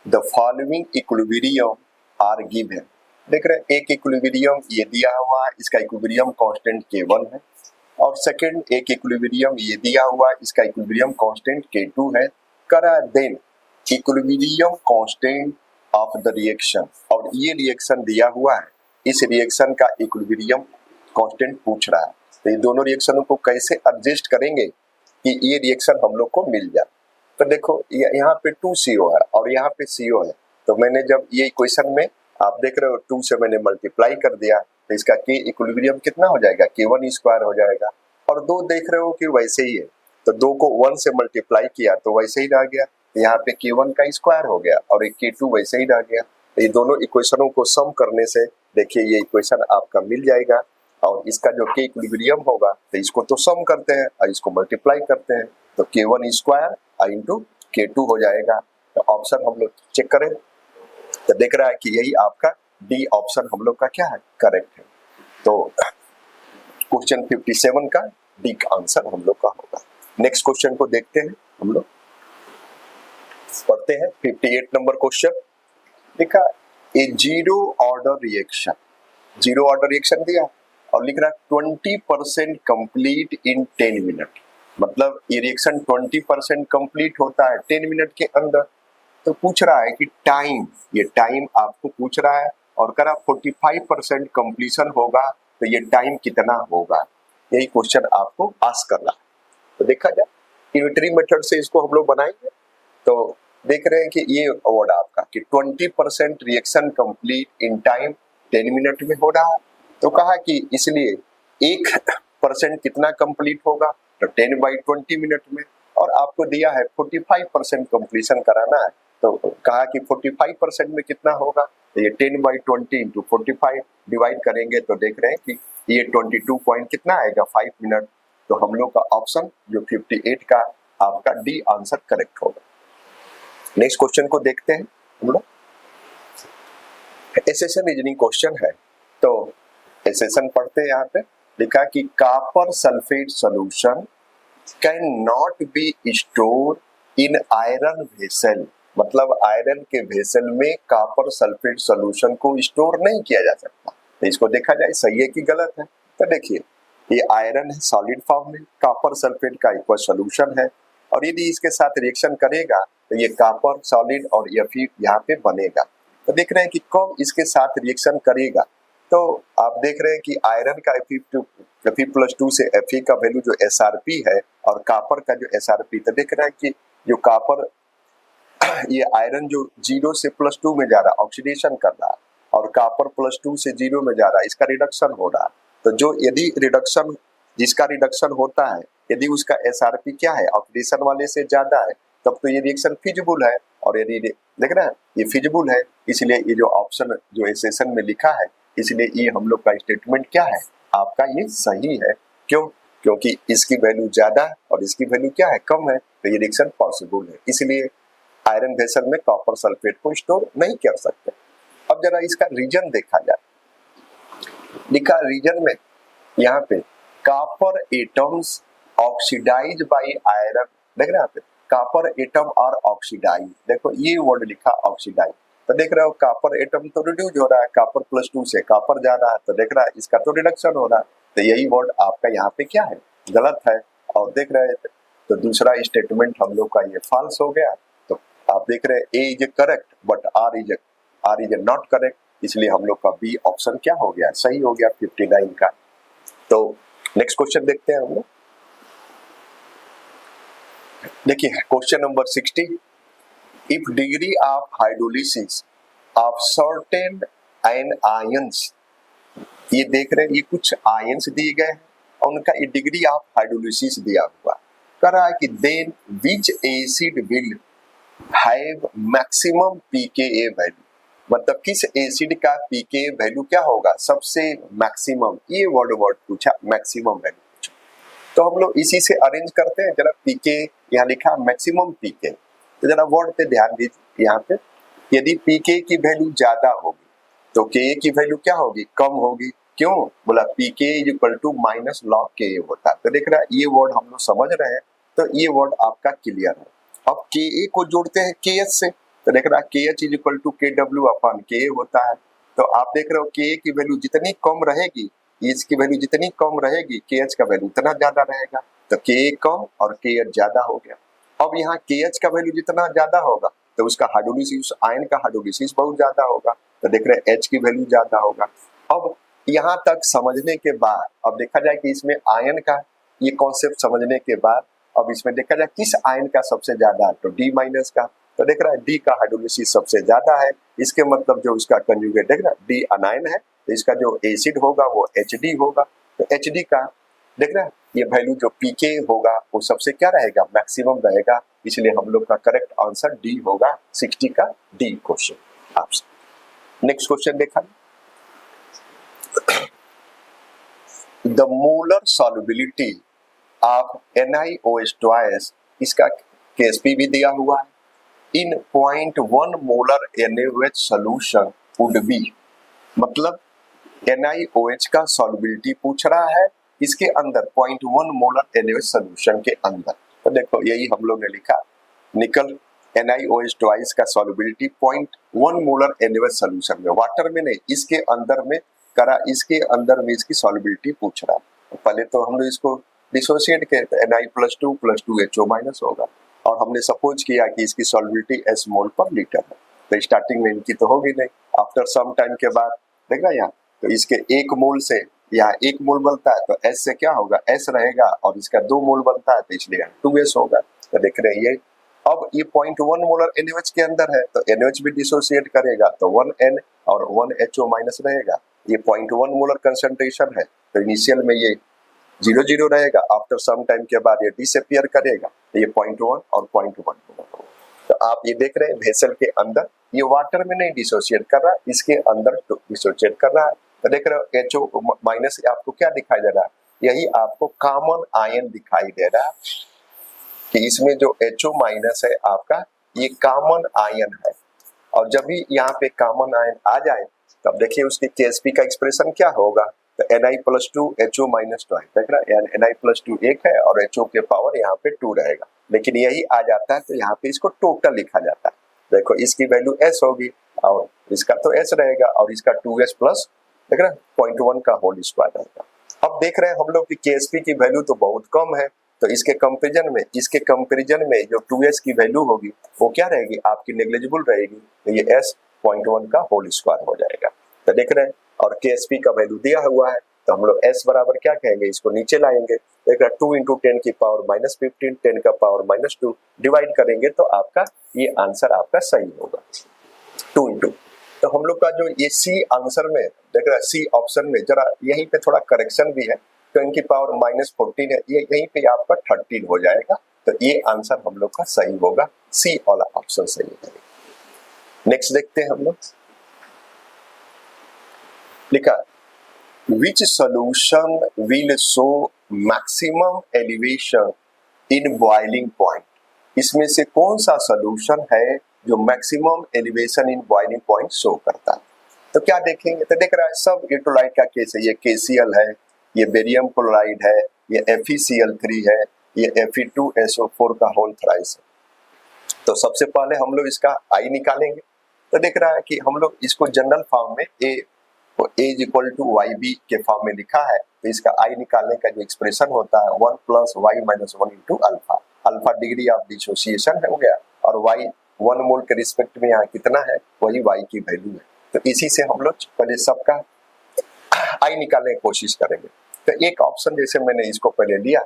the following equilibrium are given. देख रहे हैं, एक इक्विलिब्रियम ये दिया हुआ है, इसका इक्विलिब्रियम कांस्टेंट K1 है, और सेकंड एक इक्विलिब्रियम ये दिया हुआ है, इसका इक्विलिब्रियम कांस्टेंट K2 है। करा then equilibrium constant of the reaction, और ये रिएक्शन दिया हुआ है, इस रिएक्शन का इक्विलिब्रियम कांस्टेंट पूछ रहा है, तो ये दोनों रिएक्शनों को कैसे एडजस्ट करेंगे कि ये रिएक्शन हम लोग को मिल जाए। तो देखो यहाँ पे 2CO है और यहाँ पे CO है, तो मैंने जब ये इक्वेशन में आप देख रहे हो 2 से मैंने मल्टीप्लाई कर दिया, तो इसका K इक्विलिब्रियम कितना हो जाएगा, K1 स्क्वायर हो जाएगा। और 2 देख रहे हो कि वैसे ही है, तो 2 को 1 से मल्टीप्लाई किया तो वैसे ही रह गया, यहाँ पे K1 का स्क्वायर हो गया और एक K2 वैसे ही रह गया। तो ये दोनों इक्वेशनों को सम करने से देखिए ये इक्वेशन आपका मिल जाएगा, और इसका जो K इक्विलिब्रियम होगा तो इसको तो सम करते हैं और इसको मल्टीप्लाई करते हैं, तो K1 स्क्वायर इंटू K2 हो जाएगा। तो ऑप्शन हम लोग चेक करें तो देख रहा है कि यही आपका डी ऑप्शन हम लोग का क्या है, करेक्ट है। तो क्वेश्चन 57 का डी का आंसर हम लोग का होगा। नेक्स्ट क्वेश्चन को देखते हैं, हम लोग पढ़ते हैं 58 नंबर क्वेश्चन। देखा a zero order reaction, zero order reaction दिया और लिख रहा 20% कंप्लीट इन 10 मिनट, मतलब ये रिएक्शन 20% कंप्लीट होता है 10 मिनट के अंदर। तो पूछ रहा है कि टाइम, ये टाइम आपको पूछ रहा है और करा 45% कंप्लीशन होगा तो ये टाइम कितना होगा, यही क्वेश्चन आपको आस्क करना है। तो देखा जाए यूनिटरी मेथड से इसको हम लोग बनाएंगे। तो देख रहे हैं कि ये वर्ड आपका कि 20% reaction complete in time 10 minute में हो रहा है, तो कहा कि इसलिए 1% कितना कंप्लीट होगा, तो 10/20 मिनट में, और आपको दिया है 45% कंप्लीशन कराना है, तो कहा कि 45% में कितना होगा, तो ये 10/20 इंटू 45 डिवाइड करेंगे तो देख रहे हैं कि ये 22 पॉइंट कितना आएगा, 5 मिनट। तो हम लोग का ऑप्शन जो 58 का आपका डी आंसर करेक्ट होगा। नेक्स्ट क्वेश्चन को देखते हैं हम लोग। एसेशन रीजनिंग क्वेश्चन है, तो एसेशन पढ़ते हैं। यहाँ पे लिखा कि copper sulphate solution can not be store in iron vessel, मतलब आयरन के वेसल में कॉपर सल्फेट सॉल्यूशन को स्टोर नहीं किया जा सकता। तो इसको देखा जाए सही है कि गलत है। तो देखिए ये आयरन है सॉलिड फॉर्म में, कॉपर सल्फेट का एक सॉल्यूशन है, और यदि इसके साथ रिएक्शन करेगा तो ये कॉपर सॉलिड और Fe यहाँ पे बनेगा। तो देख रहे हैं कि कब इसके साथ रिएक्शन करेगा, तो आप देख रहे हैं कि आयरन का Fe+2 से Fe का वैल्यू जो SRP है और कॉपर का जो SRP, तो देख रहे हैं कि जो कॉपर ये आयरन जो 0 से +2 में जा रहा है ऑक्सीडेशन कर रहा है, और कॉपर +2 से 0 में जा रहा है, इसका रिडक्शन हो रहा है। तो जो यदि रिडक्शन, जिसका रिडक्शन होता है, यदि उसका SRP क्या है, ऑक्सीडेशन वाले से ज्यादा है, तब तो ये रिएक्शन फिजिबल है। और यदि देख रहे हैं ये फिजिबल है, इसलिए ये जो ऑप्शन जो एसेशन में लिखा है, इसलिए ये हम लोग का स्टेटमेंट क्या है, आपका ये सही है। क्यों? क्योंकि इसकी वैल्यू ज्यादा है और इसकी वैल्यू क्या है, कम है, तो ये रिएक्शन पॉसिबल है। इसलिए आयरन वेसल में कॉपर सल्फेट को स्टोर नहीं कर सकते। अब जरा इसका रीजन देखा जाए। लिखा रीजन में यहाँ पे copper atoms oxidise by iron, देख रहे हैं यहाँ पे कॉपर एटम और ऑक्सीडाइज, देखो ये वर्ड लिखा ऑक्सीडाइज, तो देख रहे हो कॉपर एटम तो रिड्यूस हो रहा है, कॉपर +2 से कॉपर जा रहा है, तो देख रहा है इसका तो रिडक्शन हो रहा है। तो यही वर्ड आपका यहाँ पे क्या है, गलत है। और देख रहे हैं तो दूसरा स्टेटमेंट हम लोग का ये फॉल्स हो गया। तो आप देख रहे हैं A is correct but R is not correct, इसलिए हम लोग का बी ऑप्शन क्या हो गया, सही हो गया 59 का। तो नेक्स्ट क्वेश्चन देखते हैं हम लोग। देखिए question number 60, if degree of hydrolysis of certain anions, ये देख रहे हैं ये कुछ आयंस दिए गए हैं और उनका ये डिग्री ऑफ हाइड्रोलिसिस दिया हुआ, कह रहा है कि then which acid will have maximum pKa value, मतलब किस एसिड का pKa वैल्यू क्या होगा, सबसे मैक्सिमम, ये वर्ड पूछा, मैक्सिमम वैल्यू पूछा। तो हम लोग इसी से अरेंज करते हैं। जरा pK यहाँ लिखा मैक्सिमम pK, तो जरा वर्ड पे ध्यान दीजिए। यहाँ पे यदि pK की वैल्यू ज्यादा होगी तो Ka की वैल्यू क्या होगी, कम होगी। क्यों? बोला pK = -log Ka होता है। तो देख रहा है ये वर्ड हम लोग समझ रहे हैं, तो ये वर्ड आपका क्लियर है। अब Ka को जोड़ते हैं KH से, तो देख रहा है KH = KW/Ka होता है। तो आप देख रहे हो Ka की वैल्यू जितनी कम रहेगी, इसकी वैल्यू जितनी कम रहेगी, KH का वैल्यू उतना ज्यादा रहेगा। तो Ka कम और KH ज्यादा हो गया। अब यहाँ KH का वैल्यू जितना ज्यादा होगा तो उसका हाइड्रोलिसिस, आयन का हाइड्रोलिसिस बहुत ज्यादा होगा। तो देख रहे हैं H की वैल्यू ज्यादा होगा। अब यहाँ तक समझने के बाद अब देखा जाए कि इसमें आयन का ये कॉन्सेप्ट समझने के बाद अब इसमें देखा जाए किस आयन का सबसे ज्यादा है, तो डी माइनस का। तो देख रहा है डी का हाइड्रोलिसिस सबसे ज्यादा है, इसके मतलब जो इसका कंजुगेट देख रहा है डी अनायन है, तो इसका जो एसिड होगा वो एच होगा। तो एच का देख रहा है ये वैल्यू जो पीके होगा वो सबसे क्या रहेगा, मैक्सिमम रहेगा, इसलिए हम लोग का करेक्ट आंसर डी होगा, 60 का डी क्वेश्चन आपसे। नेक्स्ट क्वेश्चन देखा, the molar solubility of NiOH twice, इसका KSP भी दिया हुआ है, इन 0.1 molar NaOH solution would be, मतलब NiOH का सॉल्युबिलिटी पूछ रहा है इसके अंदर 0.1 मोलर NaOH सोल्यूशन के अंदर। तो देखो यही हम लोग ने लिखा, निकल NiOH ट्वाइस का सॉल्युबिलिटी 0.1 मोलर NaOH सोल्यूशन में, वाटर में नहीं इसके अंदर में करा, इसके अंदर में इसकी सॉल्युबिलिटी पूछ रहा है। पहले तो हम लोग इसको डिसोशिएट किए Na+2 + 2HO- होगा, और हमने सपोज किया कि इसकी सॉल्युबिलिटी S मोल पर लीटर है, तो स्टार्टिंग में इनकी तो होगी नहीं, आफ्टर सम टाइम के बाद देख रहा है यहाँ, तो इसके 1 मोल से यहाँ 1 मोल बनता है, तो S से क्या होगा, S रहेगा, और इसका 2 मोल बनता है तो इसलिए 2S होगा। तो देख रहे हैं ये, अब ये 0.1 मोलर NaOH के अंदर है, तो NaOH भी डिसोशिएट करेगा, तो 1N और 1HO- रहेगा। ये 0.1 मोलर कंसंट्रेशन है, तो इनिशियल में ये 0 रहेगा, आफ्टर सम टाइम के बाद ये डिसअपियर करेगा, तो ये 0.1 और 0.1 होगा। तो आप ये देख रहे हैं वेसल के अंदर ये वाटर में नहीं डिसोशिएट कर रहा, इसके अंदर डिसोशिएट कर रहा है। तो देख रहे हो HO- आपको क्या दिखाई दे रहा है, यही आपको कॉमन आयन दिखाई दे रहा है कि इसमें जो HO- है आपका ये कॉमन आयन है, और जब भी यहाँ पे कॉमन आयन आ जाए तब देखिए उसकी KSP का एक्सप्रेशन क्या होगा, तो Na+2 HO- देख रहा है Na+2 1 है और HO के पावर यहाँ पे 2 रहेगा, लेकिन यही आ जाता है तो यहाँ पे इसको टोटल लिखा जाता है। देखो इसकी वैल्यू S होगी और इसका तो S रहेगा, और इसका 2S प्लस देख रहे हैं 0.1 का होल स्क्वायर रहेगा। अब देख रहे हैं हम लोग की KSP की वैल्यू तो बहुत कम है, तो इसके कंपेरिजन में जो 2S की वैल्यू होगी वो क्या रहेगी, आपकी नेग्लिजिबल रहेगी, तो ये S 0.1 का होल स्क्वायर हो जाएगा। तो देख रहे हैं, और KSP का वैल्यू दिया हुआ है, तो हम लोग S बराबर क्या कहेंगे, इसको नीचे लाएंगे, देख रहे 2 × 10 की पावर -15 10 का पावर -2 डिवाइड करेंगे तो आपका ये आंसर आपका सही होगा 2 × तो हम लोग का जो ये सी आंसर में देख रहा है, सी ऑप्शन में जरा यहीं पे थोड़ा करेक्शन भी है, 10 की पावर -14 है, ये यहीं पे आपका 13 हो जाएगा, तो ये आंसर हम लोग का सही होगा, सी वाला ऑप्शन सही है। नेक्स्ट देखते हैं हम लोग, लिखा which solution will show maximum elevation in boiling point, इसमें से कौन सा सोल्यूशन है जो maximum elevation in boiling point show करता है। तो क्या देखेंगे, तो देख रहा है सब इलेक्ट्रोलाइट का केस है, ये KCl है, ये बेरियम क्लोराइड है, ये FeCl3 है, ये Fe2SO4 का होल थ्राइस है। तो सबसे पहले हम लोग इसका आई निकालेंगे, तो देख रहा है कि हम लोग इसको जनरल फॉर्म में A = YB के फॉर्म में लिखा है, तो इसका आई निकालने का जो एक्सप्रेशन होता है 1 + Y - 1 × alpha, alpha degree of dissociation हो गया, और Y 1 मोल के रिस्पेक्ट में यहाँ कितना है वही Y की वैल्यू है। तो इसी से हम लोग पहले सबका आई निकालने की कोशिश करेंगे। तो एक ऑप्शन जैसे मैंने इसको पहले लिया,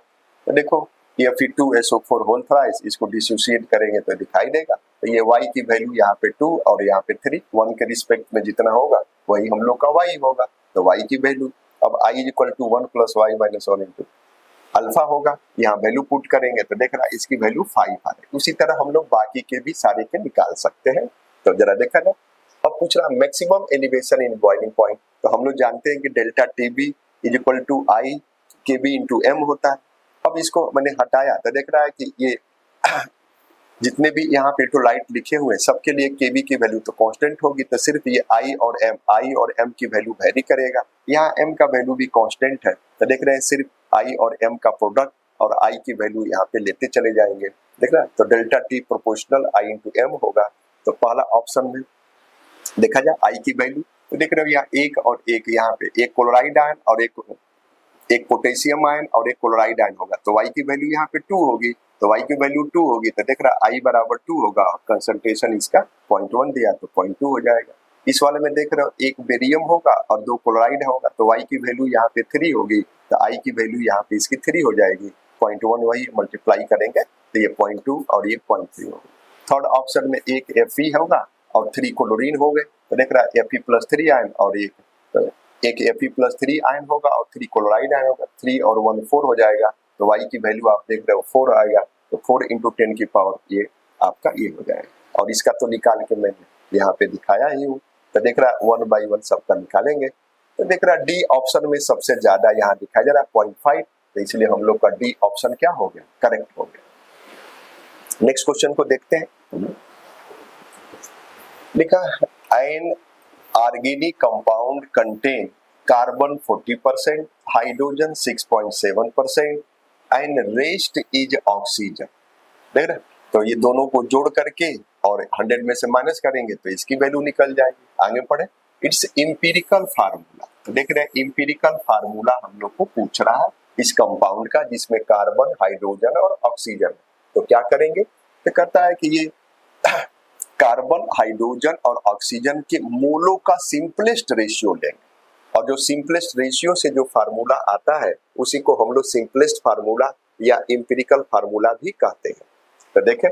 तो देखो ये Fe2SO4 होल थ्राइस, इसको डिसोसिएट करेंगे तो दिखाई देगा, तो ये Y की वैल्यू यहाँ पे 2 और यहाँ पे 3, 1 के रिस्पेक्ट में जितना होगा वही हम लोग का Y होगा, तो Y की वैल्यू अब I = 1 + Y - 1 × अल्फा होगा, यहाँ वैल्यू पुट करेंगे तो देख रहा है इसकी वैल्यू 5 आ रही है। उसी तरह हम लोग बाकी के भी सारे के निकाल सकते हैं। तो जरा देखा ना, अब पूछ रहा maximum elevation in boiling point, तो हम लोग जानते हैं कि delta TB = I KB × M होता है। अब इसको मैंने हटाया तो देख रहा है कि ये जितने भी यहाँ पे इलेक्ट्रोलाइट लिखे हुए सबके लिए KB की वैल्यू तो कांस्टेंट होगी, तो सिर्फ ये I और M की वैल्यू वेरी करेगा, यहाँ M का वैल्यू भी कांस्टेंट है, तो देख रहे हैं सिर्फ I और M का प्रोडक्ट और I की वैल्यू यहाँ पे लेते चले जाएंगे, देख रहा है, तो delta T proportional I × M होगा। तो पहला ऑप्शन में देखा जाए I की वैल्यू, तो देख रहे हो यहाँ एक और एक, यहाँ पे एक क्लोराइड आयन और एक पोटेशियम आयन और एक क्लोराइड आयन होगा, तो Y की वैल्यू यहाँ पे 2 होगी, तो Y की वैल्यू 2 होगी, तो देख रहा I = 2 होगा, और कंसंट्रेशन इसका 0.1 दिया तो 0.2 हो जाएगा। इस वाले में देख रहे हो एक बेरियम होगा और 2 क्लोराइड होगा, तो y की वैल्यू यहाँ पे 3 होगी, तो I की वैल्यू यहाँ पे इसकी 3 हो जाएगी। 0.1 वही मल्टीप्लाई करेंगे तो ये 0.2 और ये 0.3 होगा। थर्ड ऑप्शन में एक Fe होगा और 3 क्लोरीन हो गए, तो देख रहा है Fe+3 आयन और एक Fe+3 आयन होगा और 3 क्लोराइड आयन होगा, 3 और 1 4 हो जाएगा, तो y की वैल्यू आप देख रहे हो 4 आएगा, तो 4 × 10 की पावर ये आपका ये हो जाएगा। और इसका तो निकाल के मैंने यहाँ पे दिखाया ही हूँ, तो देख रहा है 1 बाई 1 सबका निकालेंगे, तो देख रहा है डी ऑप्शन में सबसे ज्यादा यहाँ दिखाया जा रहा है 0.5, तो इसलिए हम लोग का डी ऑप्शन क्या हो गया, करेक्ट हो गया। नेक्स्ट क्वेश्चन को देखते हैं। लिखा an organic compound contain carbon 40%, hydrogen 6.7% and rest is oxygen. देख रहे, तो ये दोनों को जोड़ करके और 100 में से माइनस करेंगे तो इसकी वैल्यू निकल जाएगी। आगे पढ़े, इट्स एम्पिरिकल फार्मूला। तो देख रहे हैं एम्पिरिकल फार्मूला हम लोग को पूछ रहा है इस कंपाउंड का जिसमें कार्बन, हाइड्रोजन और ऑक्सीजन है। तो क्या करेंगे, तो कहता है कि ये कार्बन, हाइड्रोजन और ऑक्सीजन के मोलों का सिंपलेस्ट रेशियो लेंगे, और जो सिंपलेस्ट रेशियो से जो फार्मूला आता है उसी को हम लोग सिंपलेस्ट फार्मूला या एम्पिरिकल फार्मूला भी कहते हैं। तो देखें,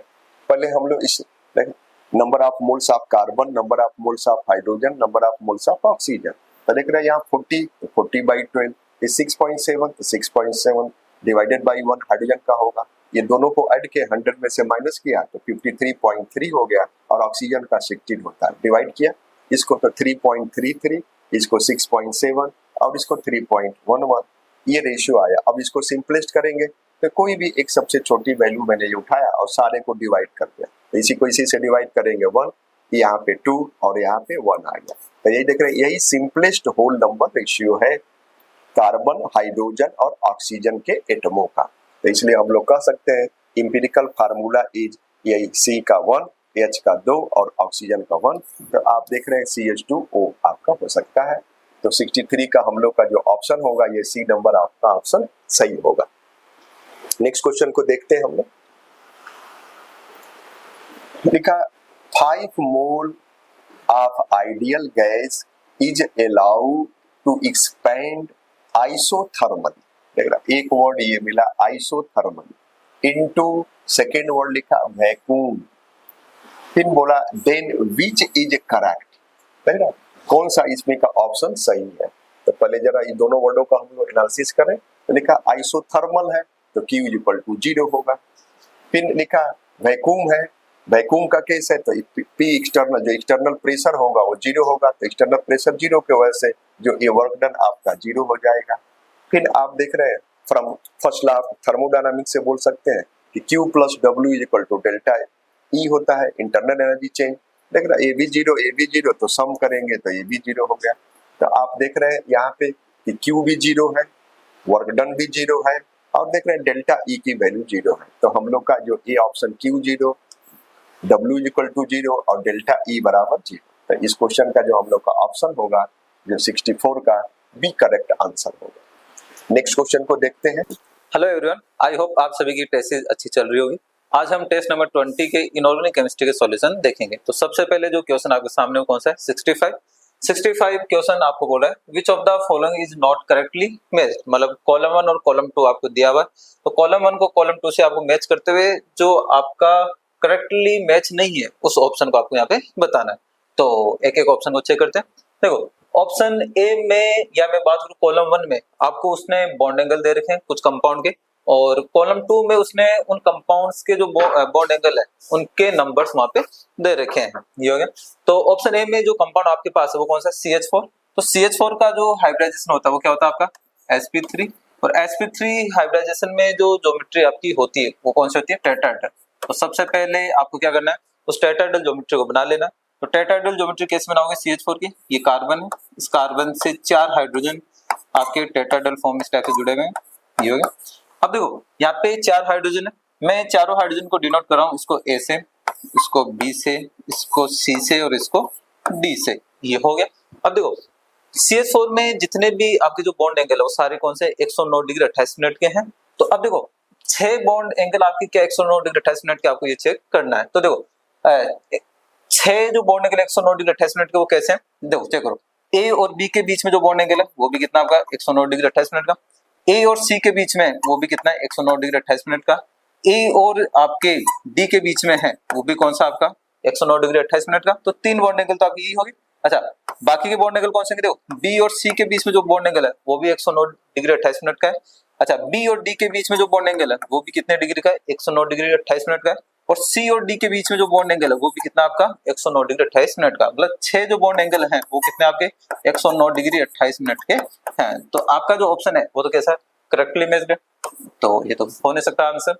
पहले हम लोग इस number of moles of carbon, number of moles of hydrogen, number of moles of oxygen, तो देख रहे हैं यहाँ 40, तो 40/12 इज 6.7, तो 6.7 डिवाइडेड बाई 1 हाइड्रोजन का होगा। ये दोनों को ऐड के 100 में से माइनस किया तो 53.3 हो गया, और ऑक्सीजन का 16 होता है। डिवाइड किया इसको तो 3.33, इसको 6.7 और इसको 3.11, ये रेशियो आया। अब इसको सिंपलेस्ट करेंगे तो कोई भी एक सबसे छोटी वैल्यू मैंने ये उठाया और सारे को डिवाइड कर दिया, तो इसी को इसी से डिवाइड करेंगे 1, यहाँ पे 2 और यहाँ पे 1 आ गया। तो यही देख रहे हैं, यही सिंपलेस्ट होल नंबर रेशियो है कार्बन, हाइड्रोजन और ऑक्सीजन के एटमों का। तो इसलिए हम लोग कह सकते हैं एम्पिरिकल फार्मूला इज यही C का 1, H का 2 और ऑक्सीजन का 1। तो आप देख रहे हैं CH2O आपका हो सकता है। तो 63 का हम लोग का जो ऑप्शन होगा ये C नंबर आपका ऑप्शन सही होगा। नेक्स्ट क्वेश्चन को देखते हैं हम लोग। लिखा 5 mole of ideal gas is allowed to expand isothermally. देख रहा, एक वर्ड ये मिला आइसोथर्मली, इनटू सेकेंड वर्ड लिखा वैक्यूम, फिर बोला देन विच इज करेक्ट। देख रहा, कौन सा इसमें का ऑप्शन सही है। तो पहले जरा ये दोनों वर्डों का हम लोग एनालिसिस करें। तो लिखा आइसोथर्मल है तो Q = 0 होगा। फिर लिखा वैक्यूम है, वैक्यूम का केस है तो P एक्सटर्नल, जो एक्सटर्नल प्रेशर होगा वो 0 होगा, तो एक्सटर्नल प्रेशर 0 की वजह से जो ये वर्क डन आपका 0 हो जाएगा। फिर आप देख रहे हैं from first law of thermodynamics से बोल सकते हैं कि Q + W = डेल्टा E होता है इंटरनल एनर्जी चेंज। देख रहे हैं A भी 0 तो सम करेंगे तो ये भी 0 हो गया। तो आप देख रहे हैं यहाँ पे कि Q भी 0 है, वर्क डन भी 0 है, और देख रहे हैं डेल्टा E की वैल्यू 0 है। तो हम लोग का जो ए ऑप्शन Q 0, W = 0 और डेल्टा E = 0, तो इस क्वेश्चन का जो हम लोग का ऑप्शन होगा जो 64 का बी करेक्ट आंसर होगा। नेक्स्ट क्वेश्चन को देखते हैं। हेलो एवरीवन, आई होप आप सभी की टेस्ट अच्छी चल रही होगी। आज हम टेस्ट नंबर 20 के इनऑर्गेनिक केमिस्ट्री के सॉल्यूशन देखेंगे। तो सबसे पहले जो क्वेश्चन आपके सामने वो कौन सा है, 65 क्वेश्चन आपको बोला है विच of the following is not correctly matched, मतलब कॉलम 1 और कॉलम 2 आपको दिया हुआ है। तो कॉलम 1 को कॉलम 2 से आपको मैच करते हुए जो आपका करेक्टली मैच नहीं है उस ऑप्शन को आपको यहाँ पे बताना है। तो एक एक ऑप्शन को चेक करते हैं। देखो ऑप्शन ए में, या मैं बात करूं कॉलम 1 में, आपको उसने बॉन्ड एंगल दे रखे हैं कुछ कंपाउंड के, और कॉलम 2 में उसने उन कंपाउंड्स के जो बॉन्ड एंगल है उनके नंबर्स वहां पे दे रखे हैं। ये हो गया। तो ऑप्शन ए में जो कंपाउंड आपके पास है वो कौन सा, CH4। तो CH4 का जो हाइब्रिडाइजेशन होता है वो क्या होता है आपका, sp3, और sp3 हाइब्रिडाइजेशन में जो ज्योमेट्री आपकी होती है वो कौन सी होती है, टेट्राहेड्रल। तो सबसे पहले आपको क्या करना है, उस टेट्राहेड्रल ज्योमेट्री को बना लेना। तो टेट्राहेड्रल ज्योमेट्री कैसे बनाओगे CH4 की, ये कार्बन है, इस कार्बन से 4 हाइड्रोजन आपके टेट्राहेड्रल फॉर्म में इस टाइप से जुड़े हुए हैं। ये हो गया। अब देखो यहाँ पे 4 हाइड्रोजन है, मैं चारों हाइड्रोजन को डिनोट कर रहा हूँ, इसको A से, इसको B से, इसको C से और इसको D से। ये हो गया। अब देखो CH4 में जितने भी आपके जो बॉन्ड एंगल है वो सारे कौन से 109 डिग्री 28 मिनट के हैं। तो अब देखो 6 बॉन्ड एंगल आपके क्या 109 डिग्री 28 मिनट के आपको ये चेक करना है। तो देखो 6 जो बॉन्ड एंगल 109 डिग्री 28 मिनट के वो कैसे हैं, देखो चेक करो। ए और बी के बीच में जो बॉन्ड एंगल है वो भी कितना आपका 109 डिग्री 28 मिनट का। ए और सी के बीच में वो भी कितना है 109 डिग्री 28 मिनट का। ए और आपके डी के बीच में है वो भी कौन सा आपका 109 डिग्री 28 मिनट का। तो 3 बॉन्ड एंगल तो आपकी यही होगी। अच्छा, बाकी के बॉन्ड एंगल कौन से हैं, देखो बी और सी के बीच में जो बॉन्ड एंगल है वो भी 109 डिग्री 28 मिनट का है। अच्छा, बी और डी के बीच में जो बॉन्ड एंगल है वो भी कितने डिग्री का है, 109 डिग्री 28 मिनट का है। और सी और डी के बीच में जो बॉन्ड एंगल है वो भी कितना आपका 109 डिग्री 28 मिनट का। मतलब 6 जो बॉन्ड एंगल हैं वो कितने आपके 109 डिग्री 28 मिनट के हैं। तो आपका जो ऑप्शन है वो तो कैसा करेक्टली मैच्ड है, तो ये तो हो नहीं सकता आंसर।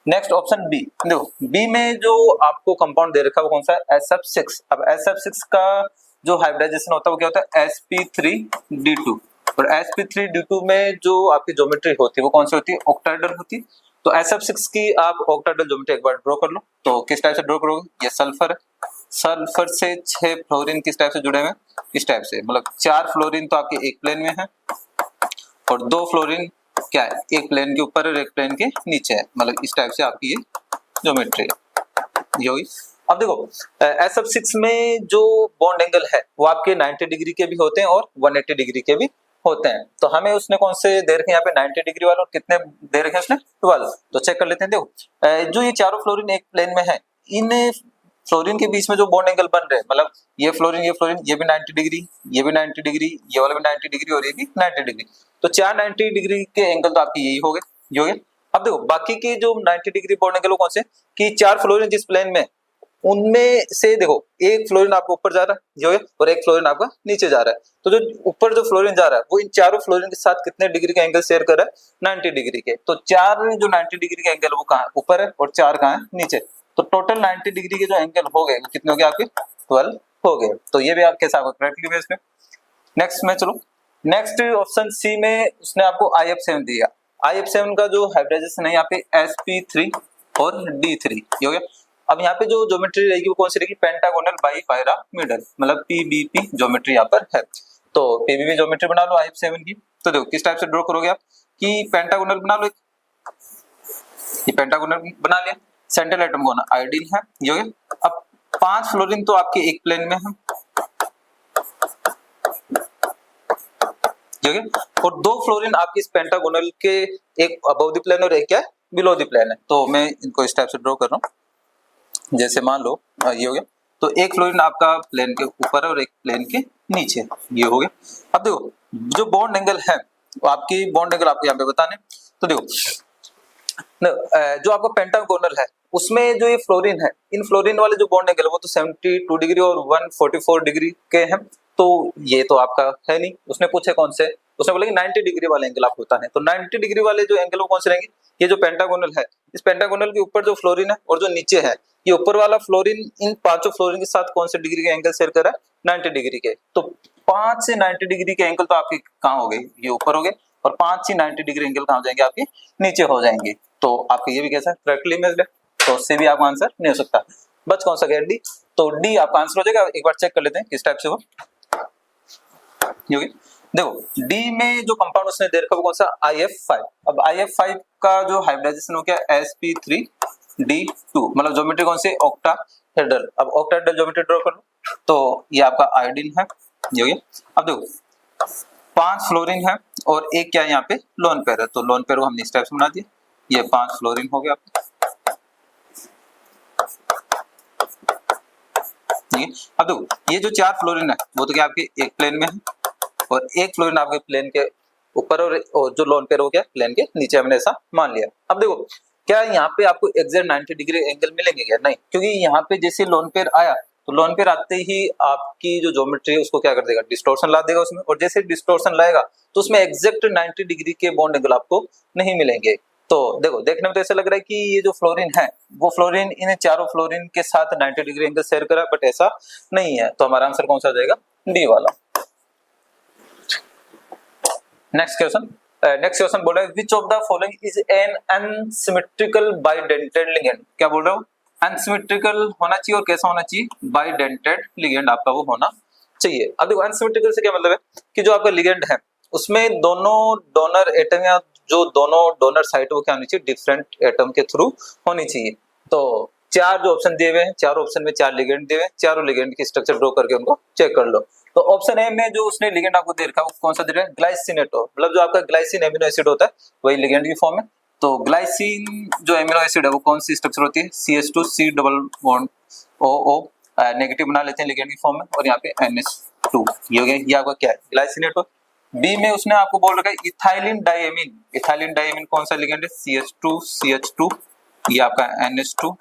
नेक्स्ट ऑप्शन बी, देखो बी में जो आपको कंपाउंड दे रखा है वो कौन सा है, SF6। अब SF6 का जो हाइब्रिडाइजेशन होता है वो क्या होता है, sp3d2। और sp3d2 में जो आपकी ज्योमेट्री होती है वो कौन सी होती है, ऑक्टाहेड्रल होती है। तो SF6 की आप ऑक्टाहेड्रल ज्योमेट्री एक बार ड्रॉ कर लो। तो किस टाइप से ड्रॉ करोगे, ये सल्फर है, सल्फर से 6 फ्लोरीन किस टाइप से जुड़े हुए हैं, इस टाइप से। मतलब 4 फ्लोरीन तो आपके एक प्लेन में है और 2 फ्लोरीन क्या है, एक प्लेन के ऊपर और एक प्लेन के नीचे है। मतलब इस टाइप से आपकी ये ज्योमेट्री है, ये होगी। अब देखो SF6 में जो बॉन्ड एंगल है वो आपके 90 डिग्री के भी होते हैं और 180 डिग्री के भी होते हैं। तो हमें उसने कौन से दे रखे हैं यहाँ पे 90 डिग्री वाले, और कितने दे रखे हैं उसने 12। तो चेक कर लेते हैं। देखो जो ये चारों फ्लोरीन एक प्लेन में है, इन फ्लोरीन के बीच में जो बॉन्ड एंगल बन रहे हैं, मतलब ये फ्लोरीन ये भी 90 डिग्री, ये भी 90 डिग्री, ये वाला भी 90 डिग्री और ये भी 90 डिग्री। तो 4 90 डिग्री के एंगल तो आपके यही हो गए। अब देखो बाकी के जो 90 डिग्री बॉन्ड एंगल कौन से, कि 4 फ्लोरीन जिस प्लेन में, उनमें से देखो एक फ्लोरीन आपको ऊपर जा रहा है जो है, और एक फ्लोरीन आपका नीचे जा रहा है। तो जो ऊपर जो फ्लोरीन जा रहा है वो इन चारों फ्लोरीन के साथ कितने डिग्री का एंगल शेयर कर रहा है, 90 डिग्री के। तो 4 जो 90 डिग्री का एंगल वो कहाँ है, ऊपर है, और 4 कहाँ है, नीचे। तो टोटल 90 डिग्री के जो एंगल हो गए वो कितने हो गए आपके 12 हो गए। तो ये भी आपके साथ करेक्टली बेस्ड है। नेक्स्ट में चलो, नेक्स्ट ऑप्शन सी में उसने आपको IF7 दिया। IF7 का जो हाइब्रिडाइजेशन है यहाँ पे sp3 और d3 ये हो गया। अब यहाँ पे जो ज्योमेट्री रहेगी वो कौन सी रहेगी, पेंटागोनल बाई पायरामिडल, मतलब PBP ज्योमेट्री यहाँ पर है। तो PBP ज्योमेट्री बना लो IF7 की। तो देखो किस टाइप से ड्रॉ करोगे आप, कि पेंटागोनल बना लो, ये पेंटागोनल बना लिया, सेंट्रल एटम कौन है, आयोडीन है, ये हो गया। अब 5 फ्लोरीन तो आपके एक प्लेन में है, ठीक है, और 2 फ्लोरीन आपके इस पेंटागोनल के एक अबव द प्लेन और एक क्या है बिलो द प्लेन है। तो मैं इनको इस टाइप से ड्रॉ कर रहा हूँ। जैसे मान लो ये हो गया, तो एक फ्लोरीन आपका प्लेन के ऊपर है और एक प्लेन के नीचे, ये हो गया। अब देखो जो बॉन्ड एंगल है वो आपकी बॉन्ड एंगल आपको यहाँ पे बताने। तो देखो जो आपका पेंटागोनल है उसमें जो ये फ्लोरीन है, इन फ्लोरीन वाले जो बॉन्ड एंगल है वो तो 72 डिग्री और 144 डिग्री के हैं। तो ये तो आपका है नहीं। उसने पूछे कौन से, उसने बोला कि 90 डिग्री वाले एंगल आपको बताने। तो 90 डिग्री वाले जो एंगल वो कौन से रहेंगे, ये जो पेंटागोनल है, इस पेंटागोनल के ऊपर जो फ्लोरीन है और जो नीचे है, ये ऊपर वाला फ्लोरीन इन 5 फ्लोरीन के साथ कौन से डिग्री के एंगल शेयर कर रहा है, 90 डिग्री के। तो 5 से 90 डिग्री के एंगल तो आपके कहाँ हो गए, ये ऊपर हो गए, और 5 से 90 डिग्री एंगल कहाँ हो जाएंगे, आपके नीचे हो जाएंगे। तो आपके ये भी कैसा करेक्टली मैच्ड है, तो उससे भी आपका आंसर नहीं हो सकता। बच कौन सा गया, डी। तो डी आपका आंसर हो जाएगा। एक बार चेक कर लेते हैं किस टाइप से हो। देखो डी में जो कंपाउंड उसने दे रखा है वो कौन सा, IF5। अब IF5 का जो हाइब्रिडाइजेशन हो गया sp3d2, मतलब ज्योमेट्री कौन सी, ऑक्टाहेड्रल। अब ऑक्टाहेड्रल ज्योमेट्री ड्रॉ कर लो। तो ये आपका आयोडीन है, ये हो गया। अब देखो 5 फ्लोरीन है और एक क्या है यहाँ पे लोन पेयर है। तो लोन पेयर को हमने इस टाइप से बना दिया, ये 5 फ्लोरीन हो गया आपका। अब देखो ये जो 4 फ्लोरीन है वो तो क्या आपके एक प्लेन में है, और एक फ्लोरीन आपके प्लेन के ऊपर, और जो लोन पेयर हो गया प्लेन के नीचे, हमने ऐसा मान लिया। अब देखो क्या यहाँ पे आपको एग्जैक्ट 90 डिग्री एंगल मिलेंगे क्या, नहीं, क्योंकि यहाँ पे जैसे लोन पेयर आया तो लोन पेयर आते ही आपकी जो ज्योमेट्री है उसको क्या कर देगा, डिस्टोर्शन ला देगा उसमें, और जैसे डिस्टोर्शन लाएगा तो उसमें एग्जैक्ट 90 डिग्री के बॉन्ड एंगल आपको नहीं मिलेंगे। तो देखो देखने में तो ऐसा लग रहा है कि ये जो फ्लोरीन है वो फ्लोरीन इन चारों फ्लोरीन के साथ 90 डिग्री एंगल शेयर करा, बट ऐसा नहीं है। तो हमारा आंसर कौन सा हो जाएगा, डी वाला। नेक्स्ट क्वेश्चन बोल रहा है विच of the following is an unsymmetrical bidentate ligand. क्या बोल रहा हूँ, अनसिमेट्रिकल होना चाहिए, और कैसा होना चाहिए, बाइडेंटेड लिगेंड आपका वो होना चाहिए। अब देखो अनसिमेट्रिकल से क्या मतलब है, कि जो आपका लिगेंड है उसमें दोनों डोनर एटम या जो दोनों डोनर साइट वो क्या होनी चाहिए, डिफरेंट एटम के थ्रू होनी चाहिए। तो चार जो ऑप्शन दिए हुए हैं, चार ऑप्शन में चार लिगेंड दिए हुए हैं, चारों लिगेंड की स्ट्रक्चर ड्रॉ करके उनको चेक कर लो। तो ऑप्शन ए में जो उसने लिगेंड आपको दे रखा है वो कौन सा दे रहा है, ग्लाइसिनेटो, मतलब जो आपका ग्लाइसिन एमिनो एसिड होता है वही लिगेंड की फॉर्म है। तो ग्लाइसिन जो एमिनो एसिड है वो कौन सी स्ट्रक्चर होती है, CH2 C double bond OO negative बना लेते हैं लिगेंड की फॉर्म में, और यहाँ पे NH2 ये हो गया, ये आपका क्या है, ग्लाइसिनेटो। बी में उसने आपको बोल रखा है इथाइलिन डाइएमिन, इथाइलिन डाइएमिन कौन सा लिगेंड है, CH2 CH2, ये आपका NH2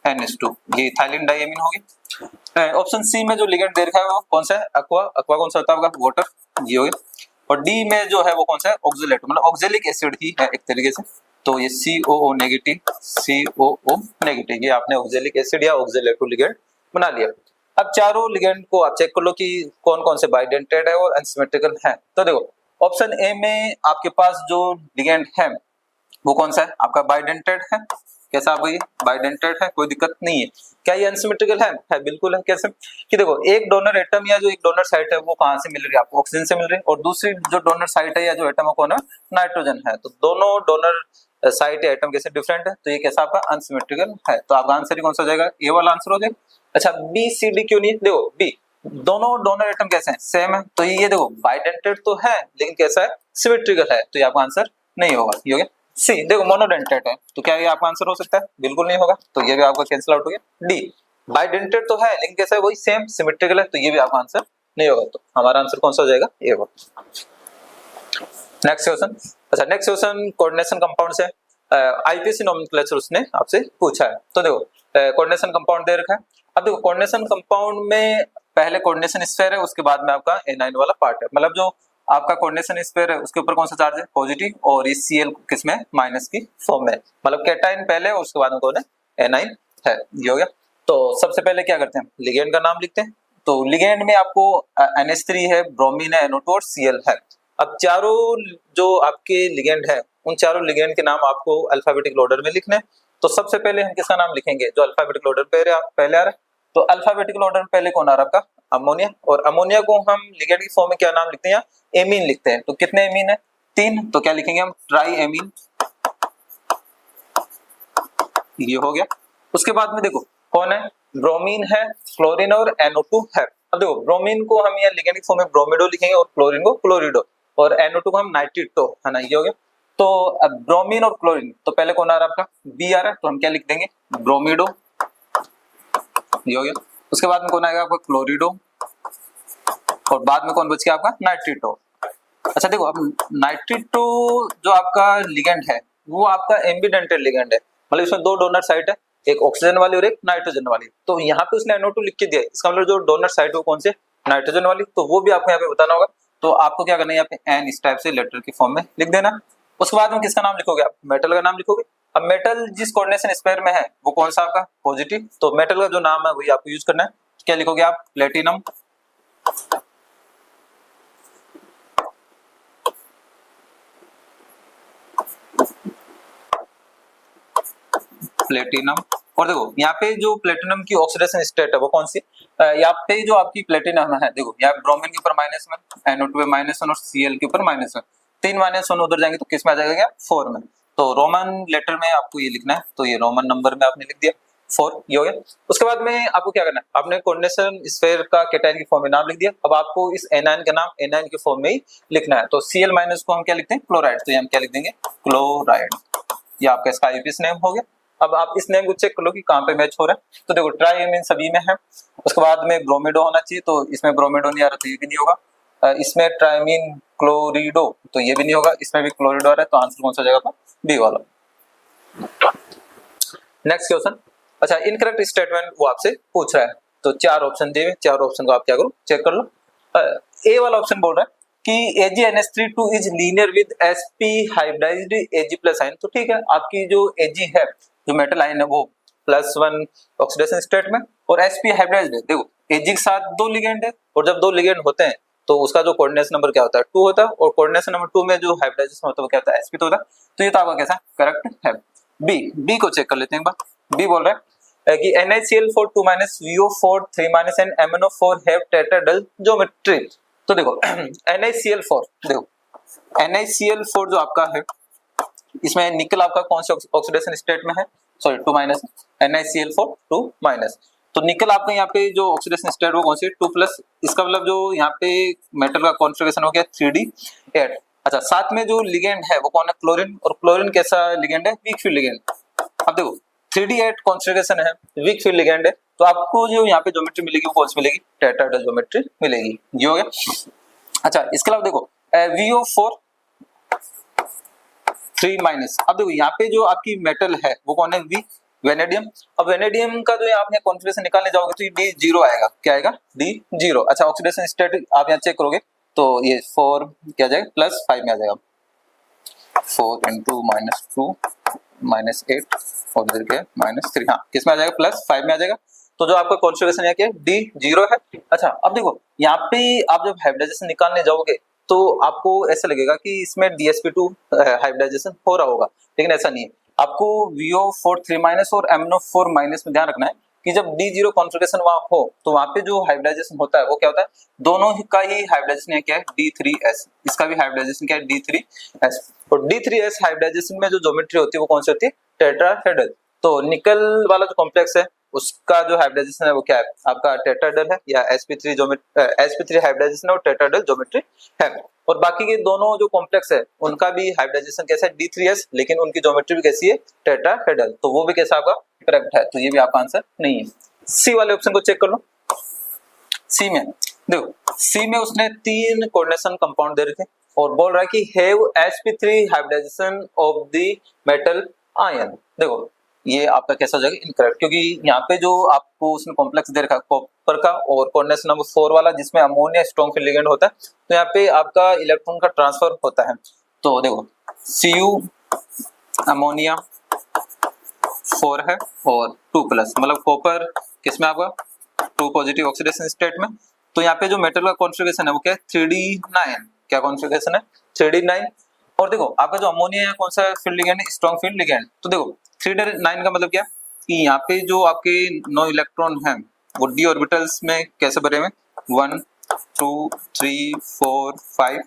NH2, ये इथाइलिन डाइएमिन हो गया। ऑप्शन सी में जो लिगेंड दे रखा है वो कौन सा है, एक्वा, एक्वा कौन सा होता है आपका, वाटर, ये हो गया। और डी में जो है वो कौन सा है, ऑक्जेलेट, मतलब ऑक्जेलिक एसिड ही है एक तरीके से, तो ये COO नेगेटिव, COO नेगेटिव, ये आपने ऑक्जेलिक एसिड या ऑक्जेलेटो लिगेंड बना लिया। अब चारों लिगेंड को आप चेक कर लो कि कौन कौन से बाइडेंटेड है और अनसिमेट्रिकल है। तो देखो ऑप्शन ए में आपके पास जो लिगेंड है वो कौन सा है, आपका बाइडेंटेड है। कैसा आपको, ये बाइडेंटेड है, कोई दिक्कत नहीं है। क्या ये अनसिमेट्रिकल है बिल्कुल है। कैसे कि देखो एक डोनर एटम या जो एक डोनर साइट है वो कहाँ से मिल रही है आपको, ऑक्सीजन से मिल रही है, और दूसरी जो डोनर साइट है या जो एटम है कौन है, नाइट्रोजन है। तो दोनों डोनर साइट या एटम कैसे डिफरेंट है, तो ये कैसा आपका अनसिमेट्रिकल है। तो आपका आंसर ही कौन सा हो जाएगा, ए वाला आंसर हो जाएगा। अच्छा बी सी डी क्यों नहीं है, देखो बी दोनों डोनर एटम कैसे हैं, सेम है, तो ये देखो बाइडेंटेड तो है लेकिन कैसा है, सिमेट्रिकल है, तो ये आपका आंसर नहीं होगा। ये हो गया। सी देखो मोनोडेंटेड है, तो क्या ये आपका आंसर हो सकता है, बिल्कुल नहीं होगा, तो ये भी आपका कैंसिल आउट हो गया। डी बाइडेंटेड तो है लेकिन कैसा है, वही सेम सिमेट्रिकल है, तो ये भी आपका आंसर नहीं होगा। तो हमारा आंसर कौन सा हो जाएगा, ये होगा। नेक्स्ट क्वेश्चन, अच्छा नेक्स्ट क्वेश्चन कोऑर्डिनेशन कंपाउंड से आईपीसी नोमेनक्लेचर उसने आपसे पूछा है। तो देखो कोऑर्डिनेशन कंपाउंड दे रखा है। अब देखो कोऑर्डिनेशन कंपाउंड में पहले कोऑर्डिनेशन स्फीयर है, उसके बाद में आपका एनाइन वाला पार्ट है, मतलब जो आपका कोऑर्डिनेशन स्फीयर है उसके ऊपर कौन सा चार्ज है, पॉजिटिव, और इस Cl किसमें, माइनस की फॉर्म में, मतलब कैटाइन पहले और उसके बाद में कौन है, एनाइन है। ये हो गया। तो सबसे पहले क्या करते हैं, लिगेंड का नाम लिखते हैं। तो लिगेंड में आपको NH3 है, ब्रोमीन है, NO2 और Cl है। अब चारों जो आपके लिगेंड है उन चारों लिगेंड के नाम आपको अल्फाबेटिकल ऑर्डर में लिखने हैं। तो सबसे पहले हम किसका नाम लिखेंगे, जो अल्फाबेटिकल ऑर्डर पहले आ रहा है। तो अल्फाबेटिकल ऑर्डर में पहले कौन आ रहा है आपका, अमोनिया, और अमोनिया को हम लिगेंड की फॉर्म में क्या नाम लिखते हैं, एमीन लिखते हैं। तो कितने एमीन है, 3, तो क्या लिखेंगे हम, ट्राई एमीन, ये हो गया। उसके बाद में देखो कौन है, ब्रोमीन है, क्लोरीन और NO2 है। अब देखो ब्रोमीन को हम यहाँ लिगेंड की फॉर्म में ब्रोमिडो लिखेंगे और क्लोरीन को क्लोरिडो, और NO2 को हम नाइट्रिटो, है ना, ये हो गया। तो अब ब्रोमीन और क्लोरीन, तो पहले कौन आ रहा है आपका, बी आ रहा है, तो हम क्या लिख देंगे, ब्रोमिडो, ये हो गया। उसके बाद में कौन आएगा आपका, क्लोरिडो, और बाद में कौन बच गया आपका, नाइट्रिटो। अच्छा देखो अब नाइट्रिटो जो आपका लिगेंड है वो आपका एम्बिडेंटेड लिगेंड है, मतलब इसमें दो डोनर साइट है, एक ऑक्सीजन वाली और एक नाइट्रोजन वाली। तो यहाँ पे उसने NO2 लिख के दिया है, इसका मतलब जो डोनर साइट है वो कौन से, नाइट्रोजन वाली, तो वो भी आपको यहाँ पे बताना होगा। तो आपको क्या करना है, यहाँ पे N इस टाइप से लेटर की फॉर्म में लिख देना। उसके बाद में किसका नाम लिखोगे आप, मेटल का नाम लिखोगे। अब मेटल जिस कोऑर्डिनेशन स्क्वायर में है वो कौन सा आपका, पॉजिटिव, तो मेटल का जो नाम है वही आपको यूज करना है। क्या लिखोगे आप, प्लेटिनम, प्लेटिनम। और देखो यहाँ पे जो प्लेटिनम की ऑक्सीडेशन स्टेट है वो कौन सी, यहाँ पे जो आपकी प्लेटिनम है, देखो यहाँ ब्रोमीन के ऊपर -1, NO2 पे -1 और Cl के ऊपर -1, 3 -1 उधर जाएंगे तो किस में आ जाएगा, 4 में। तो रोमन लेटर में आपको ये लिखना है, तो ये रोमन नंबर में आपने लिख दिया 4, ये हो गया। उसके बाद में आपको क्या करना है, आपने कोऑर्डिनेशन स्फीयर का कैटायन की फॉर्म में नाम लिख दिया। अब आपको इस एनायन का नाम एनायन की फॉर्म में ही लिखना है। तो Cl- को हम क्या लिखते हैं, क्लोराइड, तो ये हम क्या लिख देंगे, क्लोराइड, ये आपका इसका आईपीएस नेम हो गया। अब आप इस नेम को चेक कर लो कि कहाँ पे मैच हो रहा है। तो देखो ट्राईएमीन सभी में है, उसके बाद में ब्रोमिडो होना चाहिए, तो इसमें ब्रोमिडो नहीं आ रहा, तो ये भी नहीं होगा। इसमें ट्राईमीन क्लोरिडो, तो ये भी नहीं होगा, इसमें भी क्लोरिडो आ रहा है, तो आंसर कौन सा हो जाएगा, बी वाला। नेक्स्ट क्वेश्चन, अच्छा इनकरेक्ट स्टेटमेंट वो आपसे पूछ रहा है। तो 4 ऑप्शन दिए, 4 ऑप्शन को आप क्या करो, चेक कर लो। ए वाला ऑप्शन बोल रहा है कि AgNH3 is linear with sp hybridised Ag+ ion. तो ठीक है, आपकी जो Ag है, जो मेटल आयन है वो +1 ऑक्सीडेशन स्टेट में, और sp हाइब्रिडाइज्ड है। देखो Ag के साथ 2 लिगेंड है, और जब 2 लिगेंड होते हैं तो उसका जो कोऑर्डिनेशन नंबर क्या होता है, 2 होता है, और कोऑर्डिनेशन नंबर 2 में जो हाइब्रिडाइजेशन होता है वो क्या होता है, sp तो होता है। तो ये तो आपका कैसा करेक्ट है। बी को चेक कर लेते हैं एक बार। बी बोल रहा है कि NaCl4 2 VO4 3 and MnO4 have tetrahedral geometry। तो देखो NaCl4, देखो NaCl4 जो आपका है, इसमें निकल आपका कौन से ऑक्सीडेशन स्टेट में है, सॉरी 2 माइनस, NiCl4 2 माइनस। तो निकल आपका यहाँ पे जो ऑक्सीडेशन स्टेट वो कौन सी 2 प्लस, इसका मतलब जो यहाँ पे मेटल का कॉन्फ़िगरेशन हो गया 3D8। अच्छा, साथ में जो लिगेंड है वो कौन है, क्लोरीन, और क्लोरीन कैसा लिगेंड है, वीक फील्ड लिगेंड। अब देखो 3D8 कॉन्फ़िगरेशन है, वीक फील्ड लिगेंड है, तो आपको जो यहाँ पे ज्योमेट्री मिलेगी वो कौन सी मिलेगी, टेट्राहेड्रल ज्योमेट्री मिलेगी, ये हो गया। अच्छा, इसके अलावा देखो VO4 3 माइनस। अब देखो यहाँ पे जो आपकी मेटल है वो कौन है, वेनेडियम। अब वेनेडियम का जो आप यहाँ कॉन्फ़िगरेशन निकालने जाओगे तो ये D0 आएगा, क्या आएगा, D0। अच्छा, ऑक्सीडेशन स्टेट आप यहाँ चेक करोगे तो ये 4 क्या आ जाएगा, +5 में आ जाएगा, 4 × -2 -8 और इधर क्या -3, हाँ किस में आ जाएगा, +5 में आ जाएगा। तो जो आपका कॉन्फ़िगरेशन यहाँ क्या है, D0 है। अच्छा, अब देखो यहाँ पे आप जब हाइब्रिडाइजेशन निकालने जाओगे तो आपको ऐसा लगेगा कि इसमें DsP2 हाइब्रिडाइजेशन हो रहा होगा, लेकिन ऐसा नहीं है। आपको VO4 3 माइनस और MnO4 माइनस में ध्यान रखना है कि जब D0 कॉन्फ़िगरेशन वहां हो तो वहां पे जो हाइब्रिडाइजेशन होता है वो क्या होता है, दोनों का ही हाइब्रिडाइजेशन क्या है, D3S, इसका भी हाइब्रिडाइजेशन क्या है, D3S। और D3S हाइब्रिडाइजेशन में जो ज्योमेट्री होती है वो कौन सी होती है, टेट्राहेड्रल। तो निकल वाला जो कॉम्प्लेक्स है उसका जो हाइब्रिडाइजेशन है वो क्या है, आपका टेट्राहेड्रल है, या sp3 ज्योमेट्री, sp3 हाइब्रिडाइजेशन और टेट्राहेड्रल ज्योमेट्री है। और बाकी के दोनों जो कॉम्प्लेक्स है उनका भी हाइब्रिडाइजेशन कैसा है, D3S, लेकिन उनकी ज्योमेट्री भी कैसी है, टेट्राहेड्रल। तो वो भी कैसा आपका करेक्ट है, तो ये भी आपका आंसर नहीं है। सी वाले ऑप्शन को चेक कर लो। सी में देखो, सी में उसने 3 कोऑर्डिनेशन कंपाउंड दे रखे और बोल रहा है कि have sp3 hybridisation of the metal ion. देखो ये आपका कैसा हो जाएगा, इनकरेक्ट, क्योंकि यहाँ पे जो आपको उसने कॉम्प्लेक्स दे रखा है कॉपर का और कोऑर्डिनेशन नंबर 4 वाला जिसमें अमोनिया स्ट्रॉन्ग फील्ड लिगेंड होता है, तो यहाँ पे आपका इलेक्ट्रॉन का ट्रांसफर होता है। तो देखो Cu अमोनिया 4 है और 2 प्लस, मतलब कॉपर किसमें आपका 2 पॉजिटिव ऑक्सीडेशन स्टेट में। तो यहाँ पे जो मेटल का कॉन्फ़िगरेशन है वो क्या है, 3D9, क्या कॉन्फ़िगरेशन है, 3D9। और देखो आपका जो अमोनिया है कौन सा फील्ड लिगेंड है, स्ट्रॉन्ग फील्ड लिगेंड। तो देखो 3D9 का मतलब क्या कि यहाँ पे जो आपके 9 इलेक्ट्रॉन हैं वो d ऑर्बिटल्स में कैसे भरे हुए, 1 2 3 4 5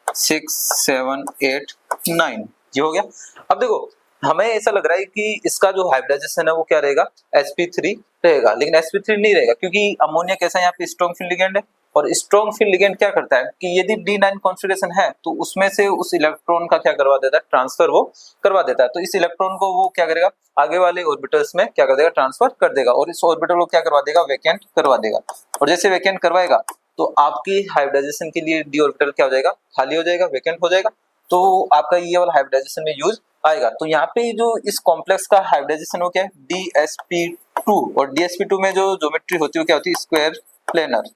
6 7 8 9, ये हो गया। अब देखो हमें ऐसा लग रहा है कि इसका जो हाइब्रिडाइजेशन है वो क्या रहेगा, sp3 रहेगा, लेकिन sp3 नहीं रहेगा, क्योंकि अमोनिया कैसा है, यहाँ पे स्ट्रॉन्ग फील्ड लिगेंड है। और स्ट्रॉन्ग फील्ड लिगेंड क्या करता है कि यदि D9 कॉन्फ़िगरेशन है तो उसमें से उस इलेक्ट्रॉन का क्या करवा देता है, ट्रांसफर वो करवा देता है। तो इस इलेक्ट्रॉन को वो क्या करेगा, आगे वाले ऑर्बिटल्स में क्या कर देगा, ट्रांसफर कर देगा, और इस ऑर्बिटल को क्या करवा देगा, वैकेंट करवा देगा। और जैसे वैकेंट करवाएगा तो आपकी हाइब्रिडाइजेशन के लिए d ऑर्बिटल क्या हो जाएगा, खाली हो जाएगा, वैकेंट हो जाएगा, तो आपका ये वाला हाइब्रिडाइजेशन में यूज आएगा। तो यहाँ पे जो इस कॉम्प्लेक्स का हाइब्रिडाइजेशन हो क्या है, DsP2, और DsP2 में जो ज्योमेट्री होती है क्या होती है, स्क्वायर प्लेनर,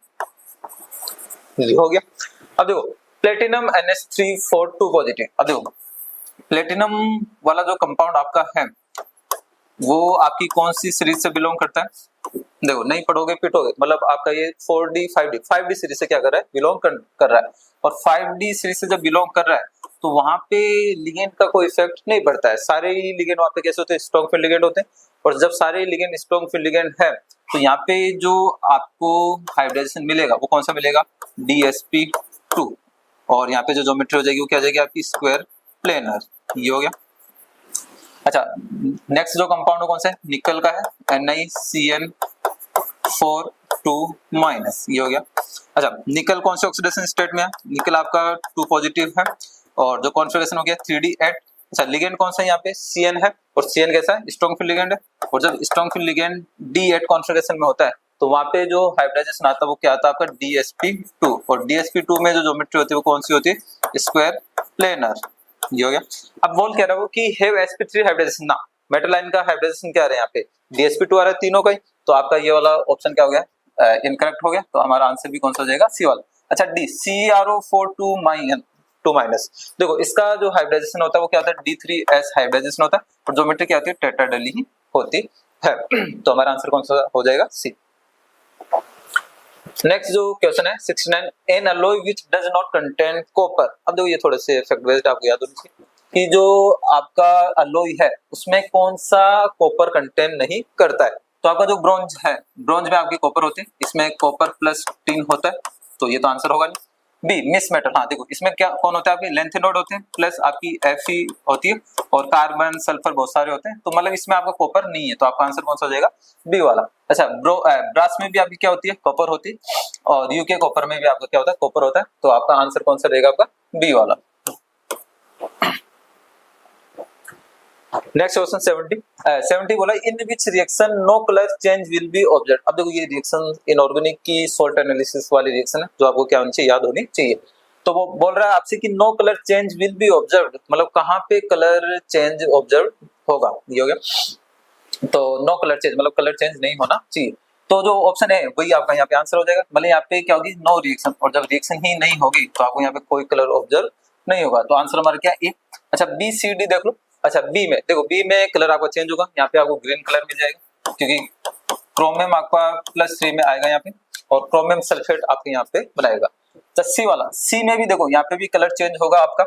हो गया। अब देखो प्लेटिनम NH342 पॉजिटिव। अब देखो प्लेटिनम वाला जो कंपाउंड आपका है वो आपकी कौन सी सीरीज से बिलोंग करता है, देखो नहीं पढ़ोगे पिटोगे, मतलब आपका ये 4D 5D सीरीज से क्या कर रहा है, बिलोंग कर रहा है। और 5D सीरीज से जब बिलोंग कर रहा है तो वहां पे लिगेंड का कोई इफेक्ट नहीं पड़ता है, सारे ही लिगेंड वहां पे कैसे होते हैं, स्ट्रॉन्ग फील्ड लिगेंड होते हैं। और जब सारे लिगेंड स्ट्रॉन्ग फील्ड लिगेंड है तो यहाँ पे जो आपको हाइब्रिडाइजेशन मिलेगा वो कौन सा मिलेगा, DsP2, और यहाँ पे जो ज्योमेट्री हो जाएगी वो क्या आ जाएगी आपकी, स्क्वायर प्लेनर, ये हो गया। अच्छा, नेक्स्ट जो कंपाउंड कौन सा है, निकल का है, NiCN4 2-, ये हो गया। अच्छा, निकल कौन से ऑक्सीडेशन स्टेट में है, निकल आपका 2 पॉजिटिव है और जो कॉन्फ़िगरेशन हो गया 3D8। अच्छा, लिगेंड कौन सा है यहाँ पे, Cn है, और Cn कैसा है, स्ट्रॉन्ग फील्ड लिगेंड है। और जब strong field ligand D8 configuration में होता है तो वहां पे जो हाइब्रिडाइजेशन आता है वो क्या आता है आपका, DsP2, और DsP2 में जो ज्योमेट्री होती है वो कौन सी होती है, स्क्वायर प्लेनर, ये हो गया। अब बोल कह रहा हूँ कि हैव sp3 हाइब्रिडाइजेशन ना, मेटल आयन का हाइब्रिडाइजेशन क्या आ रहा है यहाँ पे, DsP2 आ रहा है तीनों का ही, तो आपका ये वाला ऑप्शन क्या हो गया, इनकरेक्ट हो गया। तो हमारा आंसर भी कौन सा हो जाएगा, सी वाला। अच्छा, D CrO4 2 माइनस, देखो इसका जो हाइब्रिडाइजेशन होता है वो क्या होता है, D3S हाइब्रिडाइजेशन होता है, और ज्योमेट्री क्या होती है, टेट्राहेड्रल ही होती है। तो हमारा आंसर कौन सा हो जाएगा, सी। नेक्स्ट जो क्वेश्चन है 69, an alloy which does not contain copper. अब देखो ये थोड़े से फैक्ट बेस्ड आपको याद होनी चाहिए कि जो आपका अलोय है उसमें कौन सा कॉपर कंटेन नहीं करता है। तो आपका जो ब्रॉन्ज है, ब्रॉन्ज में आपकी कॉपर होती है, इसमें कॉपर +10 होता है, तो ये तो आंसर होगा नहीं। B misch metal. हाँ देखो इसमें क्या कौन होता है, आपके लेंथेनोड होते हैं प्लस आपकी Fe होती है और कार्बन सल्फर बहुत सारे होते हैं, तो मतलब इसमें आपका कॉपर नहीं है, तो आपका आंसर कौन सा हो जाएगा, बी वाला। अच्छा ब्रास में भी आपकी क्या होती है, कॉपर होती है, और यूके कॉपर में भी आपका क्या होता है, कॉपर होता है, तो आपका आंसर कौन सा रहेगा, आपका बी वाला। नेक्स्ट क्वेश्चन 70 बोला in which reaction no colour change will be observe. अब देखो ये रिएक्शन इनऑर्गेनिक की सॉल्ट एनालिसिस वाली रिएक्शन है जो आपको क्या होनी चाहिए, याद होनी चाहिए। तो वो बोल रहा है आपसे कि no colour change will be observed, मतलब कहाँ पे कलर चेंज ऑब्जर्व होगा, ये हो गया। तो नो कलर चेंज मतलब कलर चेंज नहीं होना चाहिए, तो जो ऑप्शन है वही आपका यहाँ पे आंसर हो जाएगा। मतलब यहाँ पे क्या होगी, नो रिएक्शन, और जब रिएक्शन ही नहीं होगी तो आपको यहाँ पे कोई कलर ऑब्जर्व नहीं होगा, तो आंसर हमारा क्या ए। अच्छा बी सी डी देख लो। अच्छा बी में देखो, बी में कलर आपका चेंज होगा, यहाँ पे आपको ग्रीन कलर मिल जाएगा क्योंकि क्रोमियम आपका +3 में आएगा यहाँ पे, और क्रोमियम सल्फेट आपके यहाँ पे बनाएगा। तो सी वाला, सी में भी देखो यहाँ पे भी कलर चेंज होगा आपका।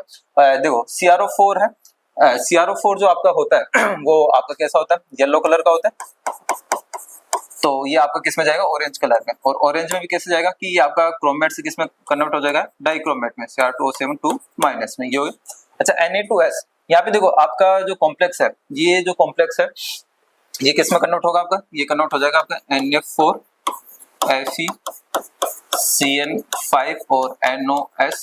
देखो CrO4 है, CrO4 जो आपका होता है वो आपका कैसा होता है, येलो कलर का होता है, तो ये आपका किस में जाएगा, ऑरेंज कलर में, और ऑरेंज में भी कैसे जाएगा कि ये आपका क्रोमेट से किस में कन्वर्ट हो जाएगा, डाइक्रोमेट में, Cr2O7 माइनस में, ये हो गया। अच्छा Na2S, यहाँ पे देखो आपका जो कॉम्प्लेक्स है, ये जो कॉम्प्लेक्स है ये किस में कन्वर्ट होगा आपका, ये कन्वर्ट हो जाएगा आपका NF4 FeCN5 और NOS,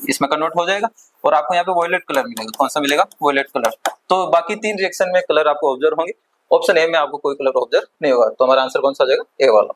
इसमें कन्वर्ट हो जाएगा, और आपको यहाँ पे वॉयलेट कलर मिलेगा। कौन सा मिलेगा, वॉयलेट कलर। तो बाकी 3 रिएक्शन में कलर आपको ऑब्जर्व होंगे, ऑप्शन ए में आपको कोई कलर ऑब्जर्व नहीं होगा, तो हमारा आंसर कौन सा हो जाएगा, ए वाला।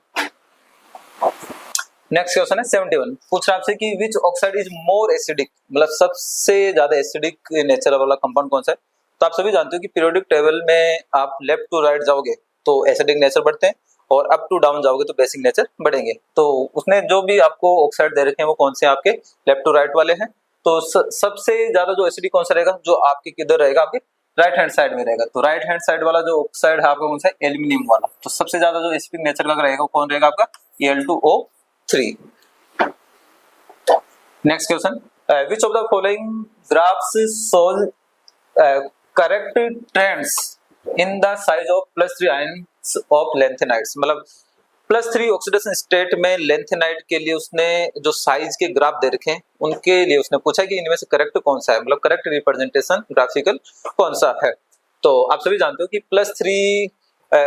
नेक्स्ट क्वेश्चन है 71, पूछ रहा है आपसे कि विच ऑक्साइड इज मोर एसिडिक, मतलब सबसे ज्यादा एसिडिक नेचर वाला कंपाउंड कौन सा है। तो आप सभी जानते हो कि पीरियोडिक टेबल में आप लेफ्ट टू राइट जाओगे तो एसिडिक नेचर बढ़ते हैं, और अप टू डाउन जाओगे तो बेसिक नेचर बढ़ेंगे। तो उसने जो भी आपको ऑक्साइड दे रखे हैं वो कौन से आपके लेफ्ट टू राइट वाले हैं। तो सबसे ज्यादा जो एसिडिक कौन सा रहेगा, जो आपके किधर रहेगा, आपके राइट हैंड साइड में रहेगा। तो राइट हैंड साइड वाला जो ऑक्साइड है आपका कौन सा, एल्यूमिनियम वाला। तो सबसे ज्यादा जो एसिडिक नेचर का रहेगा कौन रहेगा, आपका Al2O3। Next question, which of the following graphs shows correct trends in the size of +3 ions of lanthanides. मतलब +3 ऑक्सीडेशन स्टेट में लैंथेनाइड के लिए उसने जो साइज के ग्राफ दे रखे हैं उनके लिए उसने पूछा कि इनमें से करेक्ट कौन सा है, मतलब करेक्ट रिप्रेजेंटेशन ग्राफिकल कौन सा है। तो आप सभी जानते हो कि +3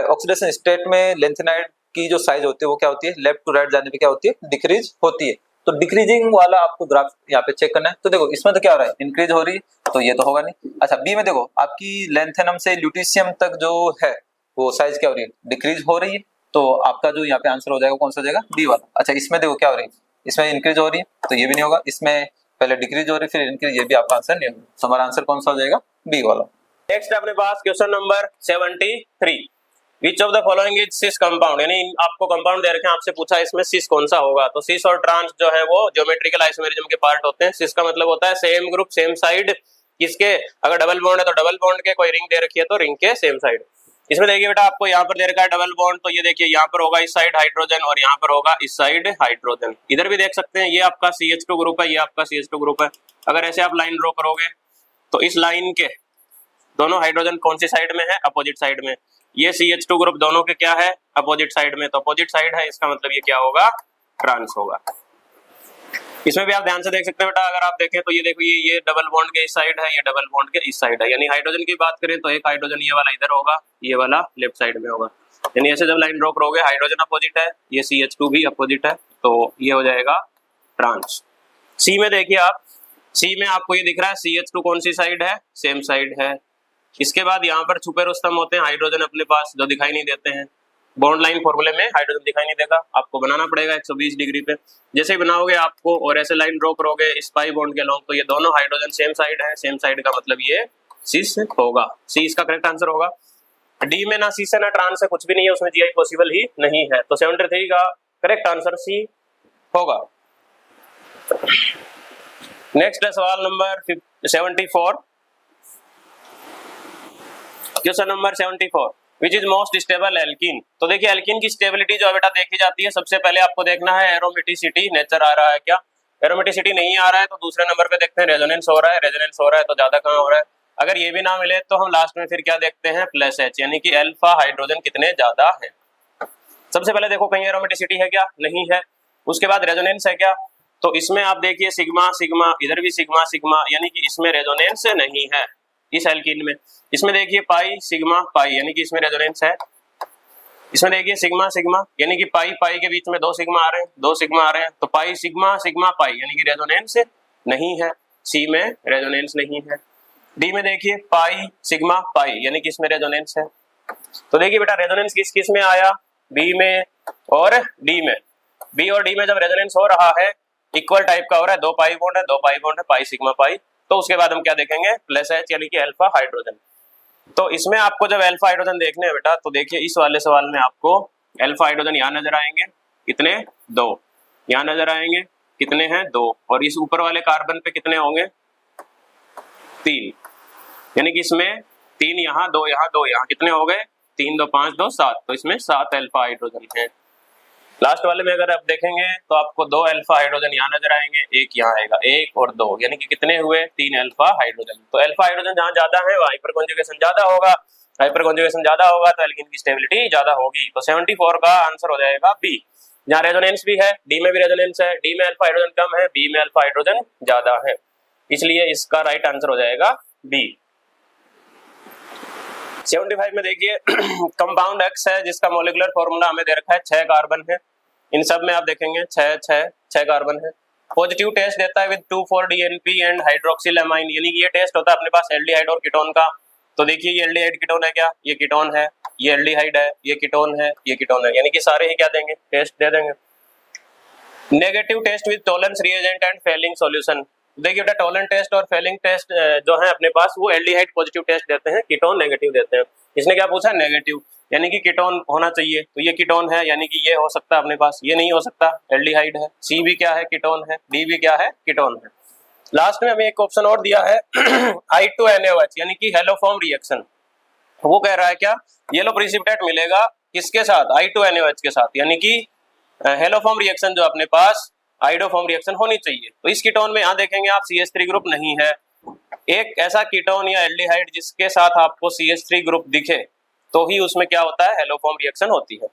ऑक्सीडेशन स्टेट में लैंथेनाइड की जो साइज होती है वो क्या होती है, लेफ्ट टू राइट जाने पे क्या होती है, डिक्रीज होती है। तो डिक्रीजिंग वाला आपको ग्राफ यहाँ पे चेक करना है। तो देखो इसमें तो क्या हो रहा है, इंक्रीज हो रही है, तो ये तो होगा नहीं। अच्छा बी में देखो आपकी लैंथेनम से ल्यूटीशियम तक जो है वो साइज क्या हो रही है, डिक्रीज हो रही है, तो आपका जो यहाँ पे आंसर हो जाएगा कौन सा हो जाएगा, बी वाला। अच्छा इसमें देखो क्या हो रही है, इसमें इंक्रीज हो रही है, तो ये भी नहीं होगा। इसमें पहले डिक्रीज हो रही है फिर इंक्रीज, ये भी आपका आंसर नहीं होगा, तो हमारा आंसर कौन सा हो जाएगा, बी वाला। नेक्स्ट अपने पास question number 73, which of the following is cis compound, यानी आपको कंपाउंड दे रखे हैं, आपसे पूछा इसमें सिस कौन सा होगा। तो सिस और ट्रांस जो है वो ज्योमेट्रिकल आइसोमेरिज्म के पार्ट होते हैं। सिस का मतलब होता है सेम ग्रुप सेम साइड, किसके, अगर डबल बॉन्ड है तो डबल बॉन्ड के, कोई रिंग दे रखी है तो रिंग के सेम साइड। इसमें देखिए बेटा आपको यहाँ पर दे रखा है डबल बॉन्ड, तो ये देखिए यहाँ पर होगा इस साइड हाइड्रोजन और यहाँ पर होगा इस साइड हाइड्रोजन। इधर भी देख सकते हैं ये आपका CH2 ग्रुप है, ये आपका CH2 ग्रुप है। अगर ऐसे आप लाइन ड्रॉ करोगे तो इस लाइन के दोनों हाइड्रोजन कौन सी साइड में है, अपोजिट साइड में। ये CH2 ग्रुप दोनों के क्या है, अपोजिट साइड में, तो अपोजिट साइड है, इसका मतलब ये क्या होगा, ट्रांस होगा। इसमें भी आप ध्यान से देख सकते हैं बेटा, अगर आप देखें तो ये देखो ये डबल बॉन्ड के इस साइड है, ये डबल बॉन्ड के इस साइड है। यानी हाइड्रोजन की बात करें तो एक हाइड्रोजन ये वाला इधर होगा, ये वाला लेफ्ट साइड में होगा। यानी ऐसे जब लाइन ड्रॉ करोगे हाइड्रोजन अपोजिट है, ये CH2 भी अपोजिट है, तो ये हो जाएगा ट्रांस। सी में देखिए आप, सी में आपको ये दिख रहा है CH2 कौन सी साइड है, सेम साइड है। इसके बाद यहाँ पर छुपे रुस्तम होते हैं हाइड्रोजन अपने पास, जो दिखाई नहीं देते हैं। बॉन्ड लाइन फॉर्मूले में हाइड्रोजन दिखाई नहीं देगा, आपको बनाना पड़ेगा 120 डिग्री पे। जैसे ही बनाओगे आपको और ऐसे लाइन ड्रॉ करोगे स्पाई बॉन्ड के लॉन्ग, तो ये दोनों हाइड्रोजन सेम साइड है, सेम साइड का मतलब ये सिस होगा। सी इसका करेक्ट आंसर होगा। डी में ना सिस है ना ट्रांस है, कुछ भी नहीं है, उसमें जीआई पॉसिबल ही नहीं है, तो 73 का करेक्ट आंसर सी होगा। नेक्स्ट है सवाल number 74, question number 74, which is most stable alkene. तो देखिए एल्कीन की स्टेबिलिटी जो है बेटा देखी जाती है, सबसे पहले आपको देखना है एरोमेटिसिटी नेचर आ रहा है क्या। एरोमेटिसिटी नहीं आ रहा है तो दूसरे नंबर पे देखते हैं रेजोनेंस हो रहा है, रेजोनेंस हो रहा है तो ज्यादा कहाँ हो रहा है। अगर ये भी ना मिले तो हम लास्ट में फिर क्या देखते हैं, +H, यानी कि अल्फा हाइड्रोजन कितने ज्यादा है। सबसे पहले देखो कहीं एरोमेटिसिटी है क्या, नहीं है। उसके बाद रेजोनेंस है क्या, तो इसमें आप देखिए सिग्मा सिग्मा, इधर भी सिग्मा सिग्मा, यानी कि इसमें रेजोनेंस नहीं है इस एल्कीन में। इसमें देखिए पाई सिग्मा पाई, यानी कि इसमें रेजोनेंस है। इसमें देखिए सिग्मा सिग्मा, यानी कि पाई पाई के बीच में दो सिग्मा आ रहे हैं, दो सिग्मा आ रहे हैं, तो पाई सिग्मा सिग्मा पाई, यानी कि रेजोनेंस नहीं है, सी में रेजोनेंस नहीं है। डी में देखिए पाई सिग्मा पाई, यानी कि इसमें रेजोनेंस है। तो देखिए बेटा रेजोनेंस किस किस में आया, बी में और डी में। बी और डी में जब रेजोनेंस हो रहा है, इक्वल टाइप का हो रहा है, दो पाई बॉन्ड है, दो पाई बॉन्ड है, पाई सिग्मा पाई, तो उसके बाद हम क्या देखेंगे, प्लस एच यानी कि अल्फा हाइड्रोजन। तो इसमें आपको जब अल्फा हाइड्रोजन देखने हैं बेटा, तो देखिए इस वाले सवाल में आपको अल्फा हाइड्रोजन यहाँ नजर आएंगे, कितने, दो, यहाँ नजर आएंगे, कितने हैं, दो, और इस ऊपर वाले कार्बन पे कितने होंगे, तीन, यानी कि इसमें तीन यहाँ, दो यहाँ, दो यहाँ, कितने हो गए, तीन दो पांच दो सात, तो इसमें 7 अल्फा हाइड्रोजन है। लास्ट वाले में अगर आप देखेंगे तो आपको 2 अल्फा हाइड्रोजन यहाँ नजर आएंगे, एक यहाँ आएगा, एक और दो, यानी कि कितने हुए, 3 अल्फा हाइड्रोजन। तो अल्फा हाइड्रोजन जहाँ ज्यादा है वहाँ हाइपर कॉन्जुगेशन ज्यादा होगा, हाइपर कॉन्जुगेशन ज्यादा होगा तो एल्कीन की स्टेबिलिटी ज्यादा होगी। तो 74 का आंसर हो जाएगा बी। जहाँ रेजोनेंस भी है, डी में भी रेजोनेंस है, डी में अल्फा हाइड्रोजन कम है, बी में अल्फा हाइड्रोजन ज्यादा है, इसलिए इसका राइट आंसर हो जाएगा बी। 75 में देखिए कंपाउंड एक्स है जिसका मोलिकुलर फॉर्मूला हमें दे रखा है, 6 कार्बन है, इन सब में आप देखेंगे 6 कार्बन है। पॉजिटिव टेस्ट देता है with 2,4-DNP and hydroxyl amine, यानी कि ये टेस्ट होता है अपने पास एल्डिहाइड और कीटोन का। तो देखिए ये एल्डिहाइड कीटोन है क्या, ये कीटोन है, ये एल्डिहाइड है, ये कीटोन है, ये कीटोन है, यानी कि सारे ही क्या देंगे, टेस्ट दे देंगे। Negative test with Tollens reagent and Fehling solution, देखिए बेटा टॉलेंट टेस्ट और फेलिंग टेस्ट जो है अपने पास, वो एल्डिहाइड पॉजिटिव टेस्ट देते हैं, कीटोन नेगेटिव देते हैं। इसने क्या पूछा, नेगेटिव, यानी कि कीटोन होना चाहिए, तो ये कीटोन है, यानी कि ये हो सकता है अपने पास, ये नहीं हो सकता, एल्डिहाइड है। सी भी क्या है, कीटोन है, डी भी क्या है, कीटोन है। लास्ट में हमें एक ऑप्शन और दिया है I2NaOH, यानी कि हेलोफॉर्म रिएक्शन। वो कह रहा है क्या, येलो प्रिसिपिटेट मिलेगा किसके साथ, I2NaOH के साथ, यानी कि हेलोफॉर्म रिएक्शन जो अपने पास आइडोफॉर्म रिएक्शन होनी चाहिए। तो इस कीटोन में यहाँ देखेंगे आप CH3 ग्रुप नहीं है। एक ऐसा कीटोन या एल्डिहाइड जिसके साथ आपको CH3 ग्रुप दिखे तो ही उसमें क्या होता है, हेलोफॉर्म रिएक्शन होती है।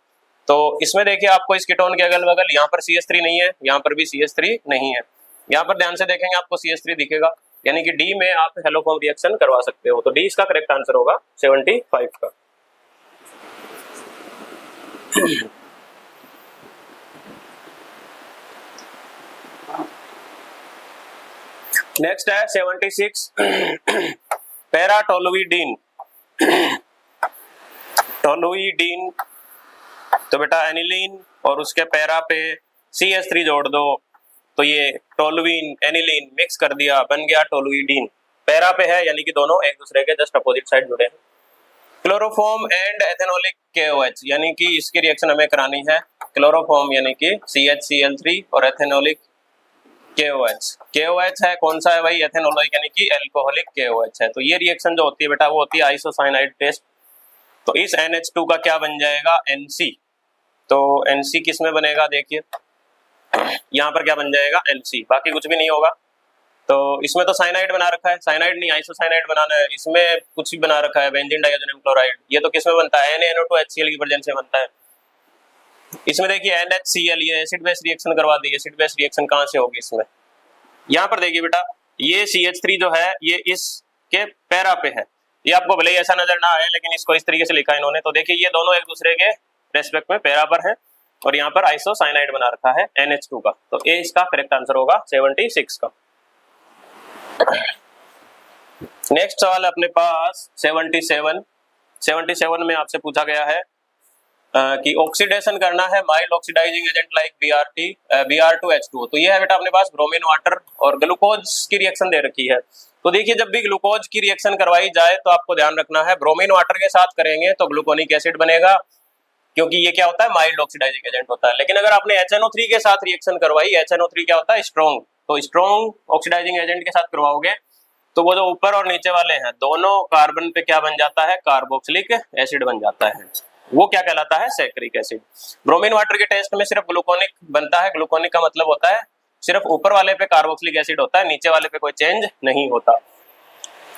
तो इसमें देखिए आपको इस कीटोन के अगल बगल यहाँ पर CH3 नहीं है, यहाँ पर भी CH3 नहीं है, यहाँ पर ध्यान से देखेंगे आपको CH3 दिखेगा, यानी कि डी में आप हेलोफॉर्म रिएक्शन करवा सकते हो। तो डी इसका करेक्ट आंसर होगा 75 का। नेक्स्ट है 76 पैराटोलुइडीन। टोलुइडीन, तो बेटा एनिलीन और उसके पैरा पे CH3 जोड़ दो, तो ये टोलुइन एनिलीन मिक्स कर दिया, बन गया टोलुइडीन। पैरा पे है यानी कि दोनों एक दूसरे के जस्ट अपोजिट साइड जुड़े हैं। क्लोरोफॉर्म एंड एथेनोलिक KOH, यानी कि इसकी रिएक्शन हमें करानी है। क्लोरोफॉर्म यानी कि CHCl3 और एथेनोलिक KOH है, कौन सा है भाई, एथेनोलिक यानी कि अल्कोहलिक KOH है। तो ये रिएक्शन जो होती है बेटा वो होती है आइसोसाइनाइड टेस्ट। तो इस NH2 का क्या बन जाएगा, NC। तो NC किस में बनेगा, देखिए यहाँ पर क्या बन जाएगा, NC, बाकी कुछ भी नहीं होगा। तो इसमें तो साइनाइड बना रखा है, साइनाइड नहीं आइसोसाइनाइड बनाना है, इसमें कुछ भी बना रखा है, बेंजीन डाइऑक्साइड क्लोराइड, ये तो किस में बनता है, NaNO2HCl की प्रेजेंस से बनता है। इसमें देखिए NHCl, ये एसिड बेस रिएक्शन करवा दी, एसिड बेस रिएक्शन कहाँ से होगी इसमें, यहाँ पर देखिए बेटा ये CH3 जो है ये इसके पैरा पे है, ये आपको भले ही ऐसा नजर ना आए लेकिन इसको इस तरीके से लिखा है इन्होंने। तो देखिए ये दोनों एक दूसरे के रेस्पेक्ट में पैरा पर है और यहाँ पर आइसोसाइनाइड बना रखा है NH2 का। तो ये इसका करेक्ट आंसर होगा 76 का। नेक्स्ट सवाल अपने पास 77 में आपसे पूछा गया है कि ऑक्सीडेशन करना है mild oxidising agent like Br2H2O। तो ये है बेटा अपने पास ब्रोमीन वाटर और ग्लूकोज की रिएक्शन दे रखी है। तो देखिए जब भी ग्लूकोज की रिएक्शन करवाई जाए तो आपको ध्यान रखना है ब्रोमीन वाटर के साथ करेंगे तो ग्लूकोनिक एसिड बनेगा, क्योंकि ये क्या होता है, माइल्ड ऑक्सीडाइजिंग एजेंट होता है। लेकिन अगर आपने HNO3 के साथ रिएक्शन करवाई, HNO3 क्या होता है, स्ट्रॉन्ग, तो स्ट्रॉन्ग ऑक्सीडाइजिंग एजेंट के साथ करवाओगे तो वो जो ऊपर और नीचे वाले हैं दोनों कार्बन पे क्या बन जाता है, कार्बोक्सिलिक एसिड बन जाता है, वो क्या कहलाता है, सैकरिक एसिड। ब्रोमीन वाटर के टेस्ट में सिर्फ ग्लूकोनिक बनता है, ग्लूकोनिक का मतलब होता है सिर्फ ऊपर वाले पे कार्बोक्सिलिक एसिड होता है, नीचे वाले पे कोई चेंज नहीं होता।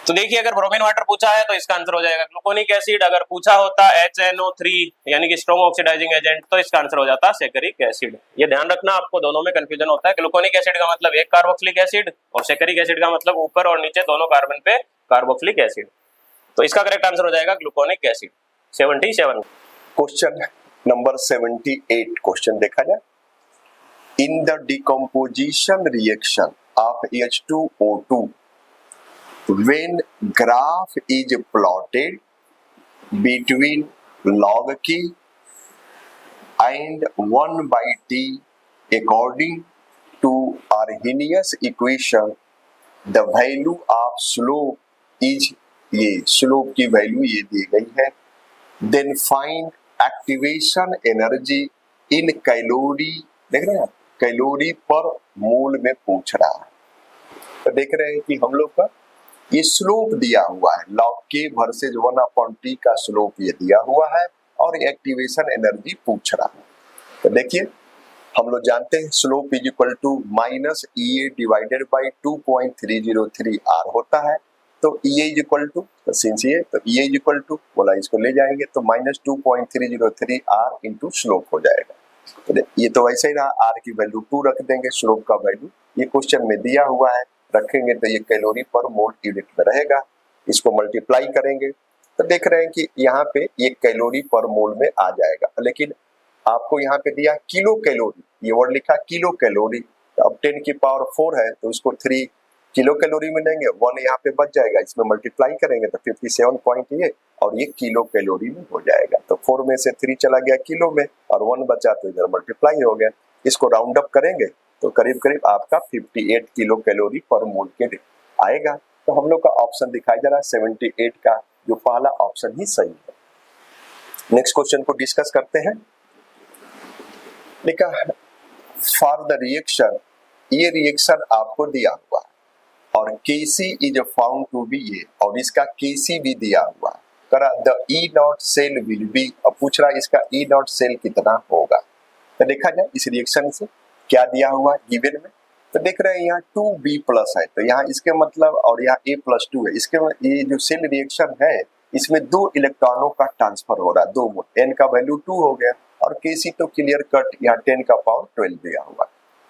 तो देखिए अगर ब्रोमीन वाटर पूछा है तो इसका आंसर हो जाएगा ग्लूकोनिक एसिड। अगर पूछा होता HNO3 यानी कि स्ट्रॉन्ग ऑक्सीडाइजिंग एजेंट तो इसका आंसर हो जाता सेकेरिक एसिड। ये ध्यान रखना, आपको दोनों में कंफ्यूजन होता है। ग्लूकोनिक एसिड का मतलब एक कार्बोक्सिलिक एसिड और सेकेरिक एसिड का मतलब ऊपर और नीचे दोनों कार्बन पे कार्बोक्सिलिक एसिड। तो इसका करेक्ट आंसर हो जाएगा gluconic acid. 77 question number 78 question देखा जाए। In the decomposition reaction of H2O2 when graph is plotted between log K and 1/T according to Arrhenius equation, the value of slope is ये slope की value ये दी गई है। Then find activation energy in calorie, देख रहे हैं calorie पर मोल में पूछ रहा है। तो देख रहे हैं कि हम लोग का ये स्लोप दिया हुआ है, log K वर्सेज 1/T का स्लोप ये दिया हुआ है और एक्टिवेशन एनर्जी पूछ रहा है। तो देखिए हम लोग जानते हैं slope is equal to minus EA divided by 2.303 R होता है। तो EA इज इक्वल टू, तो सिंस ये तो EA इज इक्वल टू बोला इसको ले जाएंगे तो माइनस 2.303 R इंटू स्लोप हो जाएगा। तो ये तो वैसे ही रहा, R की वैल्यू 2 रख देंगे, स्लोप का वैल्यू ये क्वेश्चन में दिया हुआ है रखेंगे तो ये कैलोरी पर मोल यूनिट में रहेगा। इसको मल्टीप्लाई करेंगे तो देख रहे हैं कि यहाँ पे ये कैलोरी पर मोल में आ जाएगा, लेकिन आपको यहाँ पे दिया किलो कैलोरी, ये वर्ड लिखा किलो कैलोरी। तो अब 10 की पावर 4 है तो उसको 3 किलो कैलोरी में लेंगे, 1 यहाँ पे बच जाएगा, इसमें मल्टीप्लाई करेंगे तो 57.8 और ये किलो कैलोरी में हो जाएगा। तो 4 में से 3 चला गया किलो में और 1 बचा तो इधर मल्टीप्लाई हो गया। इसको राउंड अप करेंगे तो करीब करीब आपका 58 किलो कैलोरी पर मोल के आएगा। तो हम लोग का ऑप्शन दिखाई जा रहा है 78 का, जो पहला ऑप्शन ही सही है। नेक्स्ट क्वेश्चन को डिस्कस करते हैं। लिखा फॉर द रिएक्शन, ये रिएक्शन आपको दिया हुआ है और Kc is found to be ये, और इसका Kc भी दिया हुआ है। करा the E0 cell will be, अब पूछ रहा है इसका E0 सेल कितना होगा। तो देखा जाए इस रिएक्शन से क्या दिया हुआ है गिवन में, तो देख रहे हैं यहाँ 2B प्लस है तो यहाँ इसके मतलब और यहाँ A+2 है। इसके ये जो सेल रिएक्शन है इसमें 2 इलेक्ट्रॉनों का ट्रांसफर हो रहा है, 2 मोल, n का वैल्यू 2 हो गया और Kc तो क्लियर कट यहाँ 10 का पावर 12 दिया हुआ।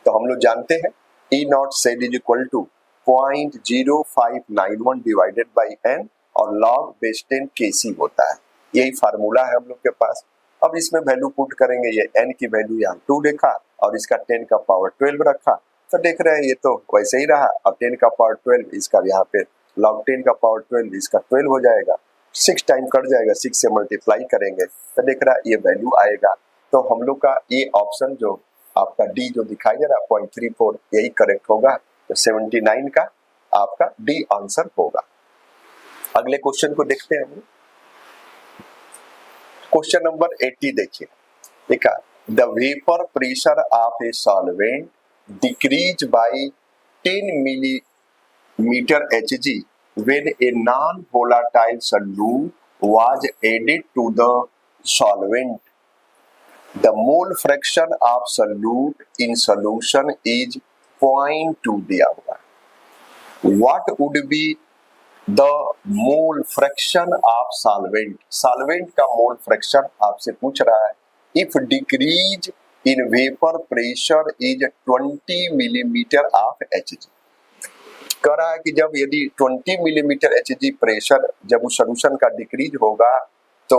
तो हम लोग जानते हैं E0 cell is equal to 0.0591 divided by n और log बेस 10 Kc होता है। यही फार्मूला है हम लोग के पास। अब इसमें वैल्यू पुट करेंगे, ये n की वैल्यू यहाँ 2 देखा और इसका 10 का पावर 12 रखा, तो देख रहे हैं ये तो वैसे ही रहा। अब 10 का पावर 12 इसका यहाँ पे log 10 का पावर 12 इसका 12 हो जाएगा, 6 टाइम कट जाएगा, 6 से मल्टीप्लाई करेंगे तो देख रहा है ये वैल्यू आएगा। तो हम लोग का ये ऑप्शन जो आपका डी जो दिखाई दे रहा है 0.34 यही करेक्ट होगा। तो 79 का आपका डी आंसर होगा। अगले क्वेश्चन को देखते हैं हम। क्वेश्चन नंबर 80 देखिए, देखा the vapour pressure of a solvent decrease by 10 millimeter Hg when a non-volatile solute was added to the solvent. The mole fraction of solute in solution is 0.2 दिया हुआ है। What would be the mole fraction of solvent? Solvent का mole fraction आपसे पूछ रहा है। If decrease in vapor pressure is 20 millimeter of Hg, कह रहा है कि जब यदि 20 मिलीमीटर Hg प्रेशर जब उस सोल्यूशन का डिक्रीज होगा तो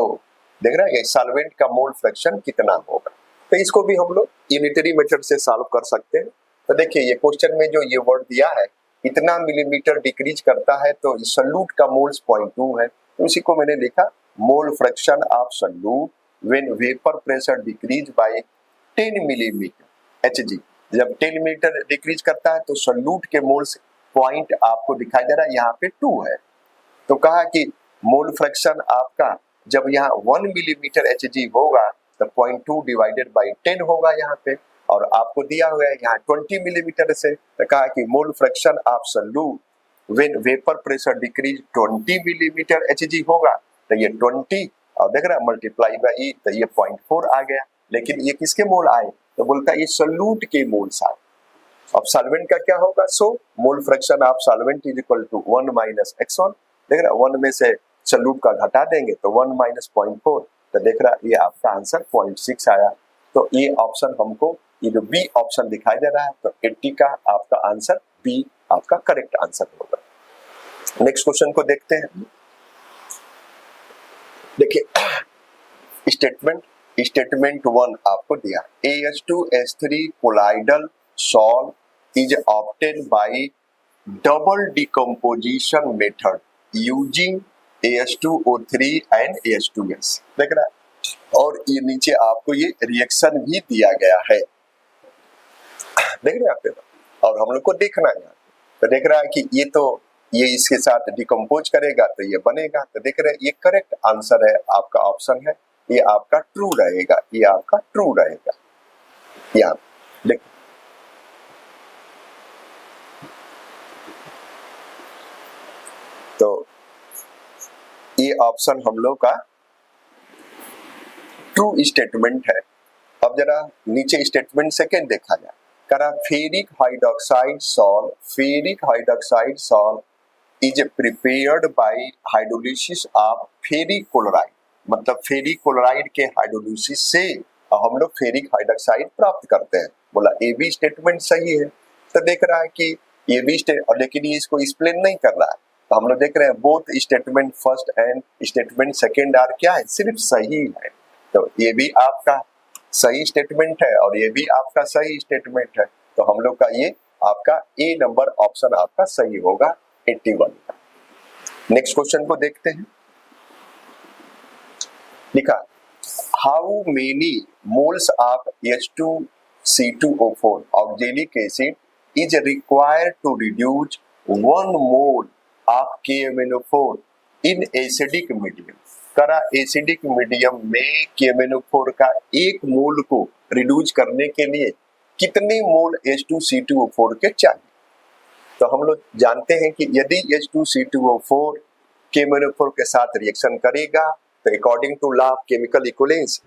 देख रहे हैं सॉल्वेंट का मोल फ्रैक्शन कितना होगा। तो इसको भी हम लोग यूनिटरी मेथड से सॉल्व कर सकते हैं। तो देखिए ये क्वेश्चन में जो ये वर्ड दिया है इतना मिलीमीटर डिक्रीज करता है तो सॉल्यूट का मोल्स 0.2 है, तो इसी को मैंने लिखा मोल fraction of solute when vapour pressure decrease by 10 millimetre Hg। जब 10 मिलीमीटर डिक्रीज करता है तो सॉल्यूट के मोल्स पॉइंट आपको दिखाई दे रहा है यहाँ पे 2 है। तो कहा कि मोल फ्रैक्शन आपका जब यहाँ 1 मिलीमीटर Hg होगा तो 0.2 डिवाइडेड बाई 10 होगा यहाँ पे, और आपको दिया हुआ है यहाँ 20 मिलीमीटर से, तो कहा कि मोल fraction of solute when vapour pressure decrease 20 millimetre Hg होगा तो ये 20 और देख रहा है मल्टीप्लाई बाई ई तो ये 0.4 आ गया। लेकिन ये किसके मोल आए तो बोलता है ये सॉल्यूट के मोल्स आए। अब सॉल्वेंट का क्या होगा, so mole fraction of solvent is equal to 1 minus x1। देख रहा 1 में से सॉल्यूट का घटा देंगे तो 1 माइनस 0.4, तो देख रहा ये आपका आंसर 0.6 आया। तो ये ऑप्शन हमको, ये जो बी ऑप्शन दिखाई दे रहा है, तो 80 का आपका आंसर बी आपका करेक्ट आंसर होगा। नेक्स्ट क्वेश्चन को देखते हैं। देखिए स्टेटमेंट 1 आपको दिया, AH2S3 colloidal salt is obtain bye double decomposition method using AH2O3 and AH2S। देख रहा है, और ये नीचे आपको ये रिएक्शन भी दिया गया है, देख रहे हैं आप, और हम लोग को देखना है। तो देख रहा है कि ये इसके साथ डिकम्पोज करेगा तो ये बनेगा। तो देख रहे हैं ये करेक्ट आंसर है, आपका ऑप्शन है, ये आपका ट्रू रहेगा, ये आपका ट्रू रहेगा। यहाँ देख, तो ये ऑप्शन हम लोग का ट्रू स्टेटमेंट है। अब जरा नीचे स्टेटमेंट सेकेंड देखा जाए, करा ferric hydroxide salt is prepared by hydrolysis of ferric chloride. मतलब फेरिक क्लोराइड के हाइड्रोलिसिस से हम लोग फेरिक हाइड्रोक्साइड प्राप्त करते हैं। बोला ए बी स्टेटमेंट सही है। तो देख रहा है कि ये भी लेकिन ये इसको एक्सप्लेन नहीं कर रहा है। तो हम लोग देख रहे हैं both statement first and statement second are क्या है, सिर्फ सही है। तो ये भी आपका सही स्टेटमेंट है और ये भी आपका सही स्टेटमेंट है। तो हम लोग का ये आपका ए नंबर ऑप्शन आपका सही होगा 81 का। नेक्स्ट क्वेश्चन को देखते हैं। लिखा, how many moles of H2C2O4 oxalic acid is required to reduce 1 mole of KMnO4 in acidic medium. करा एसिडिक मीडियम में KMnO4 का 1 मोल को रिड्यूस करने के लिए कितने मोल H2C2O4 के चाहिए। तो हम लोग जानते हैं कि यदि H2C2O4 KMnO4 के साथ रिएक्शन करेगा तो according to law of chemical equivalence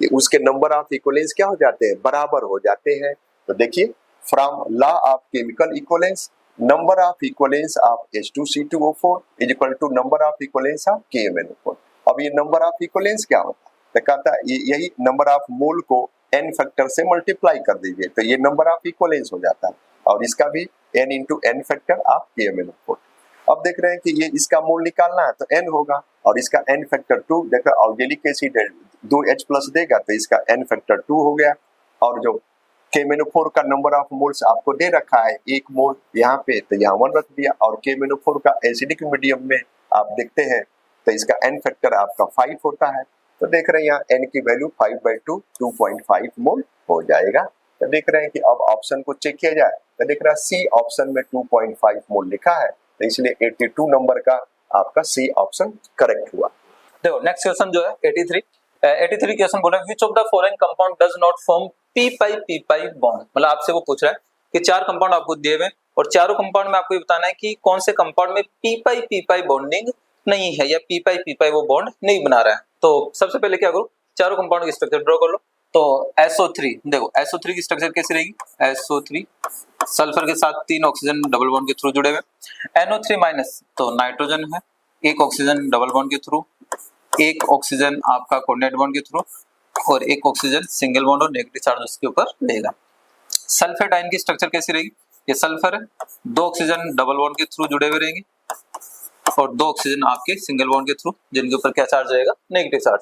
उसके नंबर ऑफ इक्विवेलेंस क्या हो जाते हैं, बराबर हो जाते हैं। तो देखिए from law of chemical equivalence number of equivalence of H2C2O4 is equal to number of equivalence of KMnO4। अब ये नंबर ऑफ इक्विवेलेंस क्या होता है, तो कहता है यही नंबर ऑफ मोल को n फैक्टर से मल्टीप्लाई कर दीजिए तो ये नंबर ऑफ इक्विवेलेंस हो जाता है, और इसका भी n into n factor of KMnO4। अब देख रहे हैं कि ये इसका मोल निकालना है तो n होगा और इसका n फैक्टर 2। देखो ऑक्जेलिक एसिड 2H प्लस देगा तो इसका n फैक्टर 2 हो गया। और जो KMnO4 का नंबर ऑफ मोल्स आपको दे रखा है 1 मोल यहाँ पे, तो यहाँ 1 रख दिया। और KMnO4 का एसिडिक मीडियम में आप देखते हैं तो इसका n फैक्टर आपका 5 होता है। तो देख रहे हैं यहाँ n की वैल्यू 5/2 2.5 मोल हो जाएगा। तो देख रहे हैं कि अब ऑप्शन को चेक किया जाए तो देख रहा है सी ऑप्शन में 2.5 मोल लिखा है, तो इसलिए 82 नंबर का आपका सी ऑप्शन करेक्ट हुआ। देखो नेक्स्ट क्वेश्चन जो है 83 क्वेश्चन बोल रहा है which of the following compound does not form p-pi bond. मतलब आपसे वो पूछ रहा है कि 4 कंपाउंड आपको दिए हुए और चारों कंपाउंड में आपको ये बताना है कि कौन से कंपाउंड में p-pi बॉन्डिंग नहीं है या p-pi वो बॉन्ड नहीं बना रहा है। तो सबसे पहले क्या करो, चारों कंपाउंड की स्ट्रक्चर ड्रॉ कर लो। तो SO3 देखो SO3 की स्ट्रक्चर कैसी रहेगी, SO3 सल्फर के साथ 3 ऑक्सीजन डबल बॉन्ड के थ्रू जुड़े हुए, NO3 माइनस तो नाइट्रोजन है, 1 ऑक्सीजन डबल बॉन्ड के थ्रू, 1 ऑक्सीजन आपका कोऑर्डिनेट बॉन्ड के थ्रू और 1 ऑक्सीजन सिंगल बॉन्ड और नेगेटिव चार्ज उसके ऊपर लेगा। सल्फेट आयन की स्ट्रक्चर कैसी रहेगी, ये सल्फर है, 2 ऑक्सीजन डबल बॉन्ड के थ्रू जुड़े हुए रहेंगे और 2 ऑक्सीजन आपके सिंगल बॉन्ड के थ्रू जिनके ऊपर क्या चार्ज रहेगा, नेगेटिव चार्ज।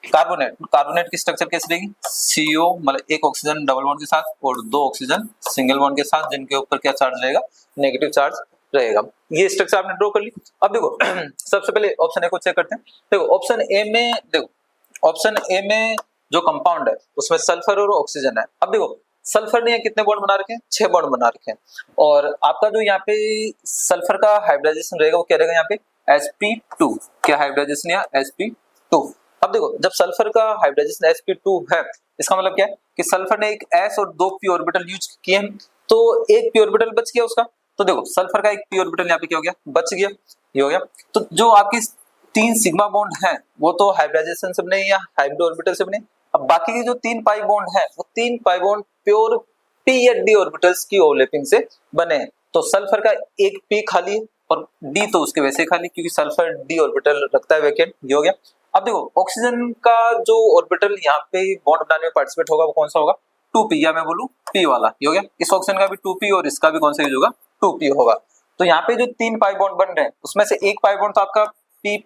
कार्बोनेट की स्ट्रक्चर कैसी रहेगी, CO मतलब 1 ऑक्सीजन डबल बॉन्ड के साथ और 2 ऑक्सीजन सिंगल बॉन्ड के साथ जिनके ऊपर क्या चार्ज रहेगा, नेगेटिव चार्ज रहेगा। ये स्ट्रक्चर आपने ड्रॉ कर ली। अब देखो सबसे पहले ऑप्शन ए को चेक करते हैं। देखो ऑप्शन ए में जो कंपाउंड है उसमें सल्फर और ऑक्सीजन है। अब देखो सल्फर ने कितने बॉन्ड बना रखे हैं, 6 बॉन्ड बना रखे हैं और आपका जो यहाँ पे सल्फर का हाइब्रिडाइजेशन रहेगा वो क्या रहेगा, यहाँ पे sp2 क्या हाइब्रिडाइजेशन है, sp2। अब देखो जब सल्फर का हाइब्रिडाइजेशन sp2 है इसका मतलब क्या है कि सल्फर ने एक s और 2 p ऑर्बिटल यूज किए हैं तो एक p ऑर्बिटल बच गया उसका। तो देखो सल्फर का एक p ऑर्बिटल यहाँ पे क्या हो गया, बच गया, ये हो गया। तो जो आपकी 3 सिग्मा बॉन्ड है वो तो हाइब्रिडाइजेशन से बने या हाइब्रिड ऑर्बिटल से बने। अब बाकी के जो 3 पाई बॉन्ड है वो 3 पाई बॉन्ड प्योर p या d ऑर्बिटल्स की ओवरलैपिंग से बने हैं। तो सल्फर का एक p खाली है और d तो उसके वैसे खाली, क्योंकि सल्फर d ऑर्बिटल रखता है वैकेंट। ये हो गया। अब देखो ऑक्सीजन का जो ऑर्बिटल यहाँ पे बॉन्ड बनाने में पार्टिसिपेट होगा वो कौन सा होगा, 2p, या मैं बोलूं p वाला। ये हो गया। इस ऑक्सीजन का भी 2p और इसका भी कौन सा यूज होगा, 2p होगा। तो यहाँ पे जो 3 पाई बॉन्ड बन रहे हैं उसमें से एक पाई बॉन्ड तो आपका p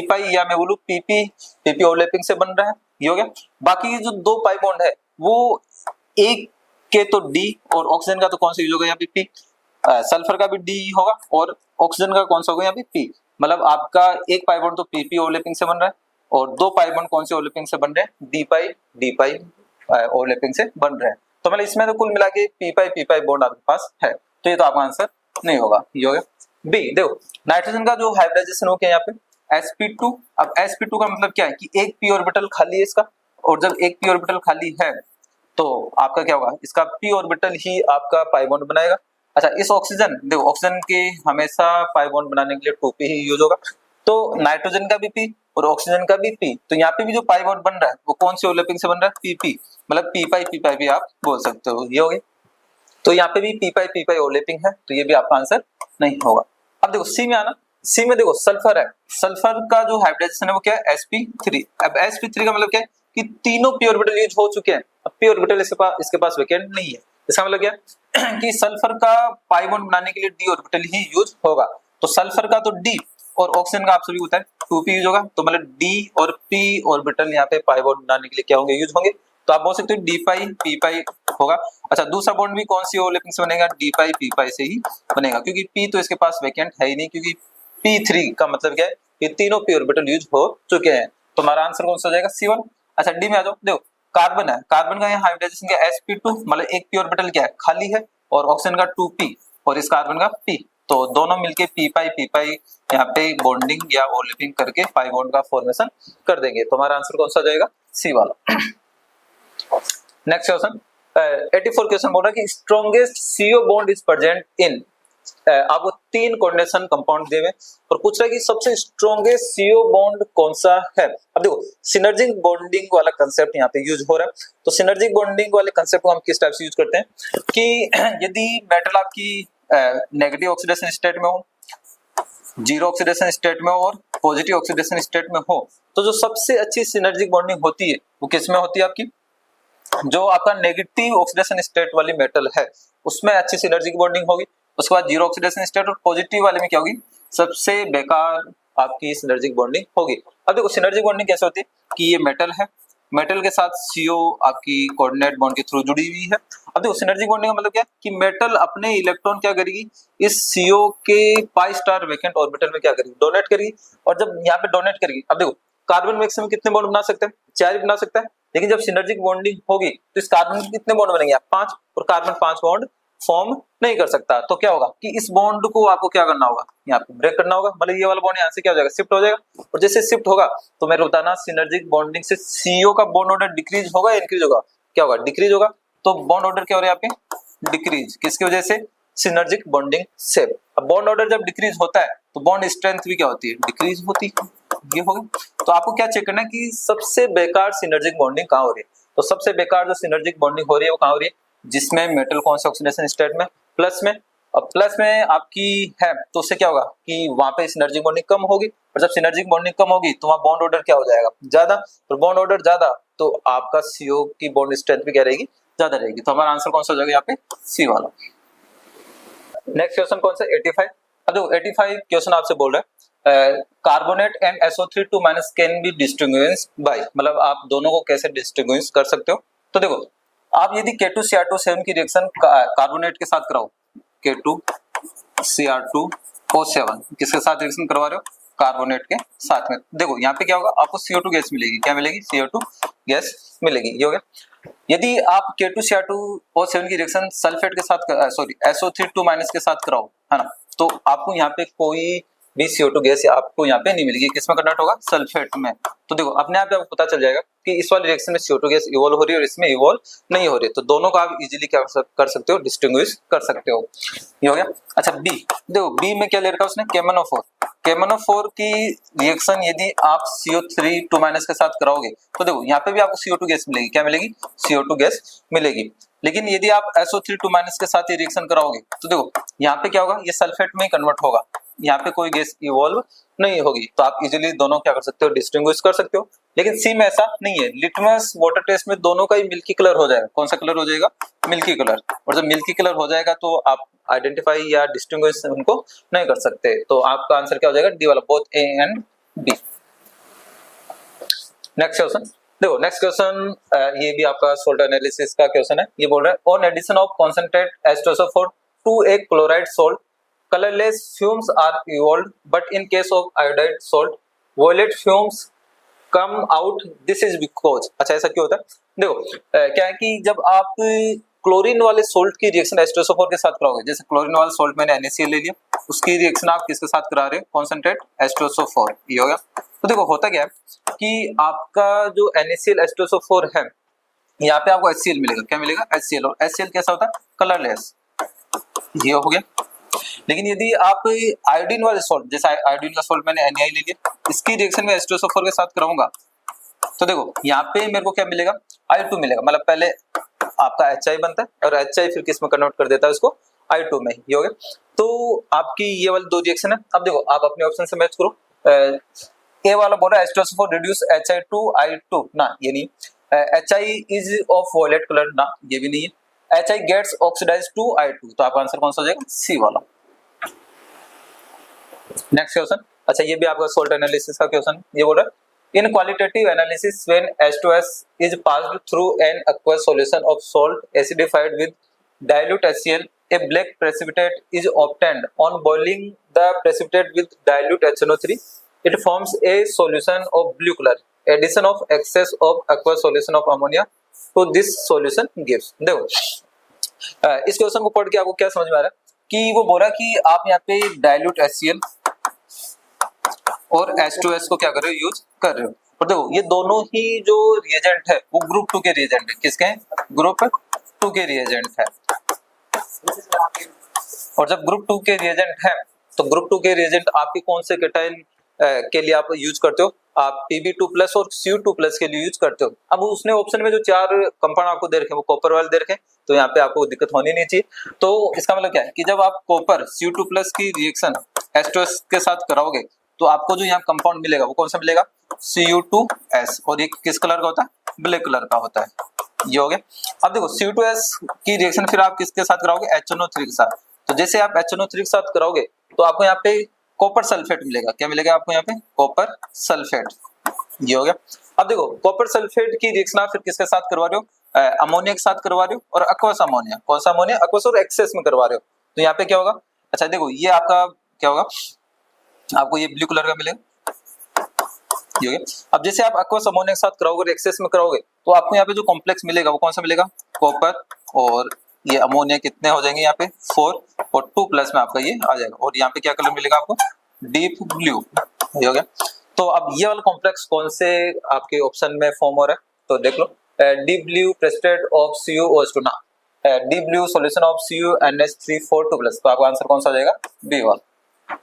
पाई या मैं बोलूं pp ओवरलैपिंग से बन रहा है। ये हो गया। बाकी जो 2 पाई बॉन्ड है वो एक के तो d और ऑक्सीजन का तो कौन सा यूज होगा यहाँ पे p, सल्फर का भी d होगा और ऑक्सीजन का कौन सा होगा यहाँ पे p। मतलब आपका एक पाई बॉन्ड तो pp ओवरलैपिंग से बन रहा है और 2 पाई बॉन्ड कौन से ओवरलैपिंग से बन रहे हैं, d पाई ओवरलैपिंग से बन रहे हैं। तो मतलब इसमें तो कुल मिला के p पाई बॉन्ड आपके पास है, तो ये तो आपका आंसर नहीं होगा। ये हो गया। बी देखो नाइट्रोजन का जो हाइब्रिडाइजेशन हो गया यहाँ पे sp2। अब sp2 का मतलब क्या है कि एक p ऑर्बिटल खाली है इसका, और जब एक p ऑर्बिटल खाली है तो आपका क्या होगा, इसका p ऑर्बिटल ही आपका पाई बॉन्ड बनाएगा। अच्छा इस ऑक्सीजन देखो ऑक्सीजन के हमेशा पाई बॉन्ड बनाने के लिए 2p ही यूज होगा, तो नाइट्रोजन का भी p और ऑक्सीजन का भी p। तो यहाँ पे भी जो पाई बॉन्ड बन रहा है वो कौन सी ओवरलैपिंग से बन रहा है, pp, मतलब p पाई भी आप बोल सकते हो। ये हो गया। तो यहाँ पे भी p पाई ओवरलैपिंग है, तो ये भी आपका आंसर नहीं होगा। अब देखो सी में आना, सी में देखो सल्फर है, सल्फर का जो हाइब्रिडाइजेशन है वो क्या है, sp3। अब sp3 का मतलब क्या है कि तीनों p ऑर्बिटल यूज हो चुके हैं, अब p ऑर्बिटल इसके पास वैकेंट नहीं है। इसका मतलब क्या है कि सल्फर का पाई बॉन्ड बनाने के लिए d ऑर्बिटल ही यूज होगा। तो सल्फर का तो d और ऑक्सीजन का आप सभी होता है 2p यूज होगा, तो मतलब d और p ऑर्बिटल यहाँ पे पाई बॉन्ड बनाने के लिए क्या होंगे, यूज होंगे। तो आप बोल सकते हो d पाई p पाई होगा। अच्छा दूसरा बॉन्ड भी कौन सी ओवरलैपिंग से बनेगा, d पाई p पाई से ही बनेगा, क्योंकि p तो इसके पास वैकेंट है ही नहीं, क्योंकि p3 का मतलब क्या है, ये तीनों p ऑर्बिटल यूज हो चुके हैं। तो हमारा आंसर कौन सा हो जाएगा, C1। अच्छा डी में आ जाओ, देखो कार्बन है, कार्बन का यहाँ हाइब्रिडाइजेशन क्या है, sp2, मतलब एक p ऑर्बिटल क्या है, खाली है, और ऑक्सीजन का 2p और इस कार्बन का p, तो दोनों मिलके p पाई यहाँ पे बॉन्डिंग या ओवरलैपिंग करके पाई बॉन्ड का फॉर्मेशन कर देंगे। तो हमारा आंसर कौन सा हो जाएगा, C वाला। नेक्स्ट क्वेश्चन 84 क्वेश्चन बोल रहा है कि strongest CO bond is present in, आपको 3 कोऑर्डिनेशन कंपाउंड दिए हुए और पूछ रहा है कि सबसे स्ट्रॉन्गेस्ट CO बॉन्ड कौन सा है। अब देखो सिनर्जिक बॉन्डिंग वाला कांसेप्ट यहाँ पे यूज हो रहा है। तो सिनर्जिक बॉन्डिंग वाले कांसेप्ट को हम किस टाइप से यूज करते हैं कि यदि मेटल आपकी नेगेटिव ऑक्सीडेशन स्टेट में हो, जीरो ऑक्सीडेशन स्टेट में हो और पॉजिटिव ऑक्सीडेशन स्टेट में हो, तो जो सबसे अच्छी सिनर्जिक बॉन्डिंग होती है वो किस में होती है, आपकी जो आपका नेगेटिव ऑक्सीडेशन स्टेट वाली मेटल है उसमें अच्छी सिनर्जिक बॉन्डिंग होगी। उसके बाद जीरो ऑक्सीडेशन स्टेट और पॉजिटिव वाले में क्या होगी, सबसे बेकार आपकी सिनर्जिक बॉन्डिंग होगी। अब देखो सिनर्जिक बॉन्डिंग कैसे होती है कि ये मेटल है, मेटल के साथ CO आपकी कोऑर्डिनेट बॉन्ड के थ्रू जुड़ी हुई है। अब देखो सिनर्जिक बॉन्डिंग का मतलब क्या है कि मेटल अपने इलेक्ट्रॉन क्या करेगी, इस CO के पाई स्टार वैकेंट ऑर्बिटल में क्या करेगी, डोनेट करेगी। और जब यहाँ पे डोनेट करेगी, अब देखो कार्बन मैक्सिमम कितने बॉन्ड बना सकते हैं, 4 ही बना सकता है, लेकिन जब सिनर्जिक बॉन्डिंग होगी तो इस कार्बन के कितने बॉन्ड बनेंगे, 5, और कार्बन 5 बॉन्ड फॉर्म नहीं कर सकता। तो क्या होगा कि इस बॉन्ड को आपको क्या करना होगा, यहाँ पे ब्रेक करना होगा, मतलब ये वाला बॉन्ड यहाँ से क्या हो जाएगा, शिफ्ट हो जाएगा। और जैसे शिफ्ट होगा तो मेरे बताना सिनर्जिक बॉन्डिंग से CO का बॉन्ड ऑर्डर डिक्रीज होगा, इंक्रीज होगा, क्या होगा, डिक्रीज होगा। तो बॉन्ड ऑर्डर क्या हो रहा है यहाँ पे, डिक्रीज, किसकी वजह से, सिनर्जिक बॉन्डिंग से। अब बॉन्ड ऑर्डर जब डिक्रीज होता है तो बॉन्ड स्ट्रेंथ भी क्या होती है, डिक्रीज होती है। ये होगा। तो आपको क्या चेक करना है कि सबसे बेकार सिनर्जिक बॉन्डिंग कहाँ हो रही है। तो सबसे बेकार जो सिनर्जिक बॉन्डिंग हो रही है वो कहाँ हो रही है, जिसमें मेटल कौन से ऑक्सीडेशन स्टेट में, प्लस में। अब प्लस में आपकी है तो उससे क्या होगा कि वहां पे सिनर्जिक बॉन्डिंग कम होगी, और जब सिनर्जिक बॉन्डिंग कम होगी तो वहां बॉन्ड ऑर्डर क्या हो जाएगा, ज्यादा। और बॉन्ड ऑर्डर ज्यादा तो आपका CO की बॉन्ड स्ट्रेंथ भी क्या रहेगी, ज्यादा रहेगी। तो हमारा आंसर कौन सा हो जाएगा यहाँ पे, C वाला। नेक्स्ट क्वेश्चन कौन सा, 85। अब देखो 85 क्वेश्चन आपसे बोल रहा है carbonate and SO3 can be distinguished by, मतलब आप दोनों को कैसे डिस्टिंग्विश कर सकते हो। तो देखो आप यदि K2Cr2O7 की रिएक्शन कार्बोनेट के साथ कराओ, K2Cr2O7 किसके साथ रिएक्शन करवा रहे हो, कार्बोनेट के साथ में, देखो यहाँ पे क्या होगा, आपको CO2 गैस मिलेगी, क्या मिलेगी, CO2 गैस मिलेगी। ये हो गया। यदि आप K2Cr2O7 की रिएक्शन सल्फेट के साथ SO3 के साथ कराओ, है ना, तो आपको यहाँ पे कोई भी CO2 गैस आपको यहाँ पे नहीं मिलेगी, किसमें कन्वर्ट होगा, सल्फेट में। तो देखो अपने आप आपको पता चल जाएगा कि इस वाली रिएक्शन में CO2 गैस इवॉल्व हो रही है और इसमें इवॉल्व नहीं हो रही है। तो दोनों का आप इजीली क्या कर सकते हो, डिस्टिंग्विश कर सकते हो। ये हो गया। अच्छा बी, देखो बी में क्या ले रखा है उसने, KMnO4 की रिएक्शन यदि आप CO3 के साथ कराओगे तो देखो यहाँ पे भी आपको CO2 गैस मिलेगी, क्या मिलेगी, CO2 गैस मिलेगी। लेकिन यदि आप SO3 के साथ ये रिएक्शन कराओगे तो देखो यहाँ पे क्या होगा, ये सल्फेट में कन्वर्ट होगा, यहाँ पे कोई गैस इवॉल्व नहीं होगी। तो आप इजीली दोनों क्या कर सकते हो, डिस्टिंग्विश कर सकते हो। लेकिन सी में ऐसा नहीं है, लिटमस वाटर टेस्ट में दोनों का ही मिल्की कलर हो जाएगा। कौन सा कलर हो जाएगा, मिल्की कलर। और जब मिल्की कलर हो जाएगा तो आप आइडेंटिफाई या डिस्टिंग्विश उनको नहीं कर सकते। तो आपका आंसर क्या हो जाएगा, डी वाला, both A and B. Next question देखो, नेक्स्ट क्वेश्चन ये भी आपका सोल्ट एनालिसिस का क्वेश्चन है। ये बोल रहा है on addition of concentrate H2SO4 to a chloride salt colorless fumes are evolved, but in case of iodide salt violet fumes come out, this is because। अच्छा ऐसा क्यों होता है, देखो क्या है कि जब आप क्लोरीन वाले सोल्ट की रिएक्शन H2SO4 के साथ कराओगे, जैसे क्लोरीन वाला सोल्ट मैंने NaCl ले लिया, उसकी रिएक्शन आप किसके साथ करा रहे हो, कॉन्सेंट्रेट H2SO4, ये हो गया। तो देखो होता क्या है कि आपका जो NaCl H2SO4 है, यहाँ पे आपको HCl मिलेगा, क्या मिलेगा, HCl। और HCl कैसा होता है, कलरलेस, ये हो गया। लेकिन यदि आप आयोडीन वाले सोल्ट, जैसे आयोडीन का सोल्ट मैंने NaI ले लिया, इसकी रिएक्शन में H2SO4 के साथ कराऊंगा, तो देखो यहाँ पे मेरे को क्या मिलेगा, I2 मिलेगा। मतलब पहले आपका HI बनता है और HI फिर किस में कन्वर्ट कर देता है उसको, I2 में, ये हो गया। तो आपकी ये वाली दो रिएक्शन है। अब देखो आप अपने ऑप्शन से मैच करो। ए वाला बोल रहा है H2SO4 reduce HI to I2, ना ये नहीं। HI is of violet colour, ना ये भी नहीं है। HI gets oxidized to I2, तो आपका आंसर कौन सा हो जाएगा, सी वाला। नेक्स्ट क्वेश्चन, अच्छा ये भी आपका सोल्ट एनालिसिस का क्वेश्चन है। ये बोल रहा है इन qualitative analysis when H2S is passed through an aqueous solution of salt acidified with dilute HCl, a black precipitate is obtained on boiling the precipitate with dilute HNO3, it forms a solution of blue color, addition of excess of aqueous solution of ammonia to this solution gives। देखो इस question को पढ़ के आपको क्या समझ में आ रहा है कि वो बोला कि आप यहाँ पे डाइल्यूट HCl और H2S को क्या कर रहे हो, यूज कर रहे हो। और देखो ये दोनों ही जो रिएजेंट है वो ग्रुप 2 के रिएजेंट है। किसके हैं, ग्रुप 2 के रिएजेंट है। और जब ग्रुप 2 के रिएजेंट है तो ग्रुप 2 के रिएजेंट आपके कौन से केटाइन के लिए आप यूज करते हो, आप Pb2+ और Cu2+ के लिए यूज करते हो। अब उसने ऑप्शन में जो 4 कंपाउंड आपको दे रखे वो कॉपर वाले दे रखे, तो यहाँ पे आपको दिक्कत होनी नहीं चाहिए। तो इसका मतलब क्या है कि जब आप कॉपर Cu2+ की रिएक्शन H2S के साथ कराओगे तो आपको जो यहाँ कंपाउंड मिलेगा वो कौन सा मिलेगा, Cu2S, और ये किस कलर का होता है, ब्लैक कलर का होता है, ये हो गया। अब देखो Cu2S की रिएक्शन फिर आप किसके साथ कराओगे, HNO3 के साथ। तो जैसे आप HNO3 के साथ कराओगे तो आपको यहाँ पे कॉपर सल्फेट मिलेगा, क्या मिलेगा आपको यहाँ पे, कॉपर सल्फेट, ये हो गया। अब देखो कॉपर सल्फेट की रिएक्शन आप फिर किसके साथ करवा रहे हो, अमोनिया के साथ करवा रहे हो, और एक्वस अमोनिया, कौन सा अमोनिया, एक्वस और एक्सेस में करवा रहे हो। तो यहाँ पे क्या होगा, अच्छा देखो ये आपका क्या होगा, आपको ये ब्लू कलर का मिलेगा, ये हो गया। अब जैसे आप एक्वस अमोनिया के साथ कराओगे और एक्सेस में कराओगे तो आपको यहाँ पे जो कॉम्प्लेक्स मिलेगा वो कौन सा मिलेगा, कॉपर, और ये अमोनिया कितने हो जाएंगे यहाँ पे 4, और 2+ में आपका ये आ जाएगा। और यहाँ पे क्या कलर मिलेगा आपको, डीप ब्लू, ये हो गया। तो अब ये वाला कॉम्प्लेक्स कौन से आपके ऑप्शन में फॉर्म हो रहा है, तो देख लो, deep blue precipitate of CuOH2, ना deep blue solution of CuNH342+, तो आपका आंसर कौन सा आ जाएगा, बी वाला।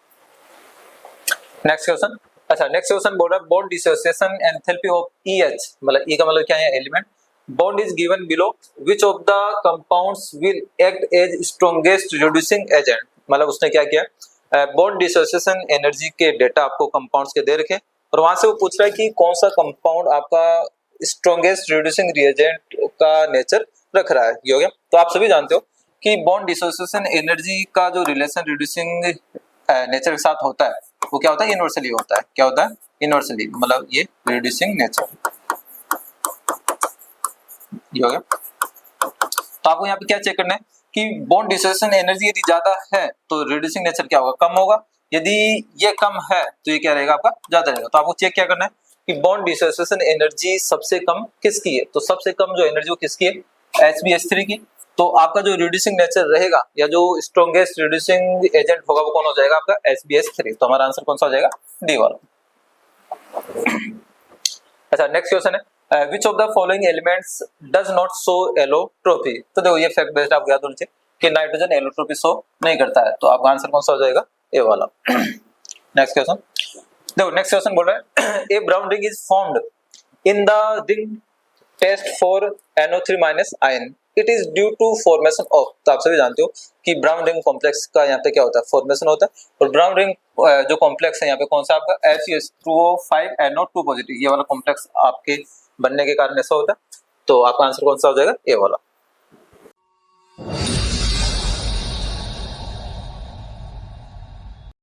नेक्स्ट क्वेश्चन, अच्छा नेक्स्ट क्वेश्चन बोल रहा है bond dissociation enthalpy of EH, मतलब E का मतलब क्या है, element. Bond is given below, which of the compounds will act as strongest reducing agent. मतलब उसने क्या किया, बॉन्ड डिसोसिएशन एनर्जी के डेटा आपको कंपाउंड्स के दे रखे और वहां से वो पूछ रहा है कि कौन सा कंपाउंड आपका स्ट्रॉन्गेस्ट रिड्यूसिंग रिएजेंट का नेचर रख रहा है, ये हो गया। तो आप सभी जानते हो कि बॉन्ड डिसोसिएशन एनर्जी का जो रिलेशन रिड्यूसिंग नेचर के साथ होता है वो क्या होता है, इनवर्सली होता है। क्या होता है, इनवर्सली, मतलब ये रिड्यूसिंग नेचर, ये हो गया। तो आपको यहाँ पे क्या चेक करना है कि बॉन्ड डिसोसिएशन एनर्जी यदि ज्यादा है तो रिड्यूसिंग नेचर क्या होगा, कम होगा। यदि ये कम है तो ये क्या रहेगा, आपका ज्यादा रहेगा। तो आपको चेक क्या करना है कि बॉन्ड डिसोसिएशन एनर्जी सबसे कम किसकी है, तो सबसे कम जो एनर्जी वो किसकी है, HbH3 की। तो आपका जो रिड्यूसिंग नेचर रहेगा या जो स्ट्रॉन्गेस्ट रिड्यूसिंग एजेंट होगा वो कौन हो जाएगा, आपका HbH3। तो हमारा आंसर कौन सा हो जाएगा, डी वाला। अच्छा नेक्स्ट क्वेश्चन है which of the following elements does not show allotropy। तो देखो ये फैक्ट बेस्ड आपको याद होना चाहिए कि नाइट्रोजन एलोट्रोपी शो नहीं करता है। तो आपका आंसर कौन सा हो जाएगा, ए वाला। नेक्स्ट क्वेश्चन देखो, नेक्स्ट क्वेश्चन बोल रहा है a brown ring is formed in the ring test for NO3- ion it is due to formation of, तो आप सभी जानते हो कि ब्राउन रिंग कॉम्प्लेक्स का यहाँ पे क्या होता है, फॉर्मेशन होता है। और ब्राउन रिंग जो कॉम्प्लेक्स है यहाँ पे कौन सा आपका FeS2O5 NO2 पॉजिटिव, ये वाला कॉम्प्लेक्स आपके बनने के कारण ऐसा होता है। तो आपका आंसर कौन सा हो जाएगा, ए वाला।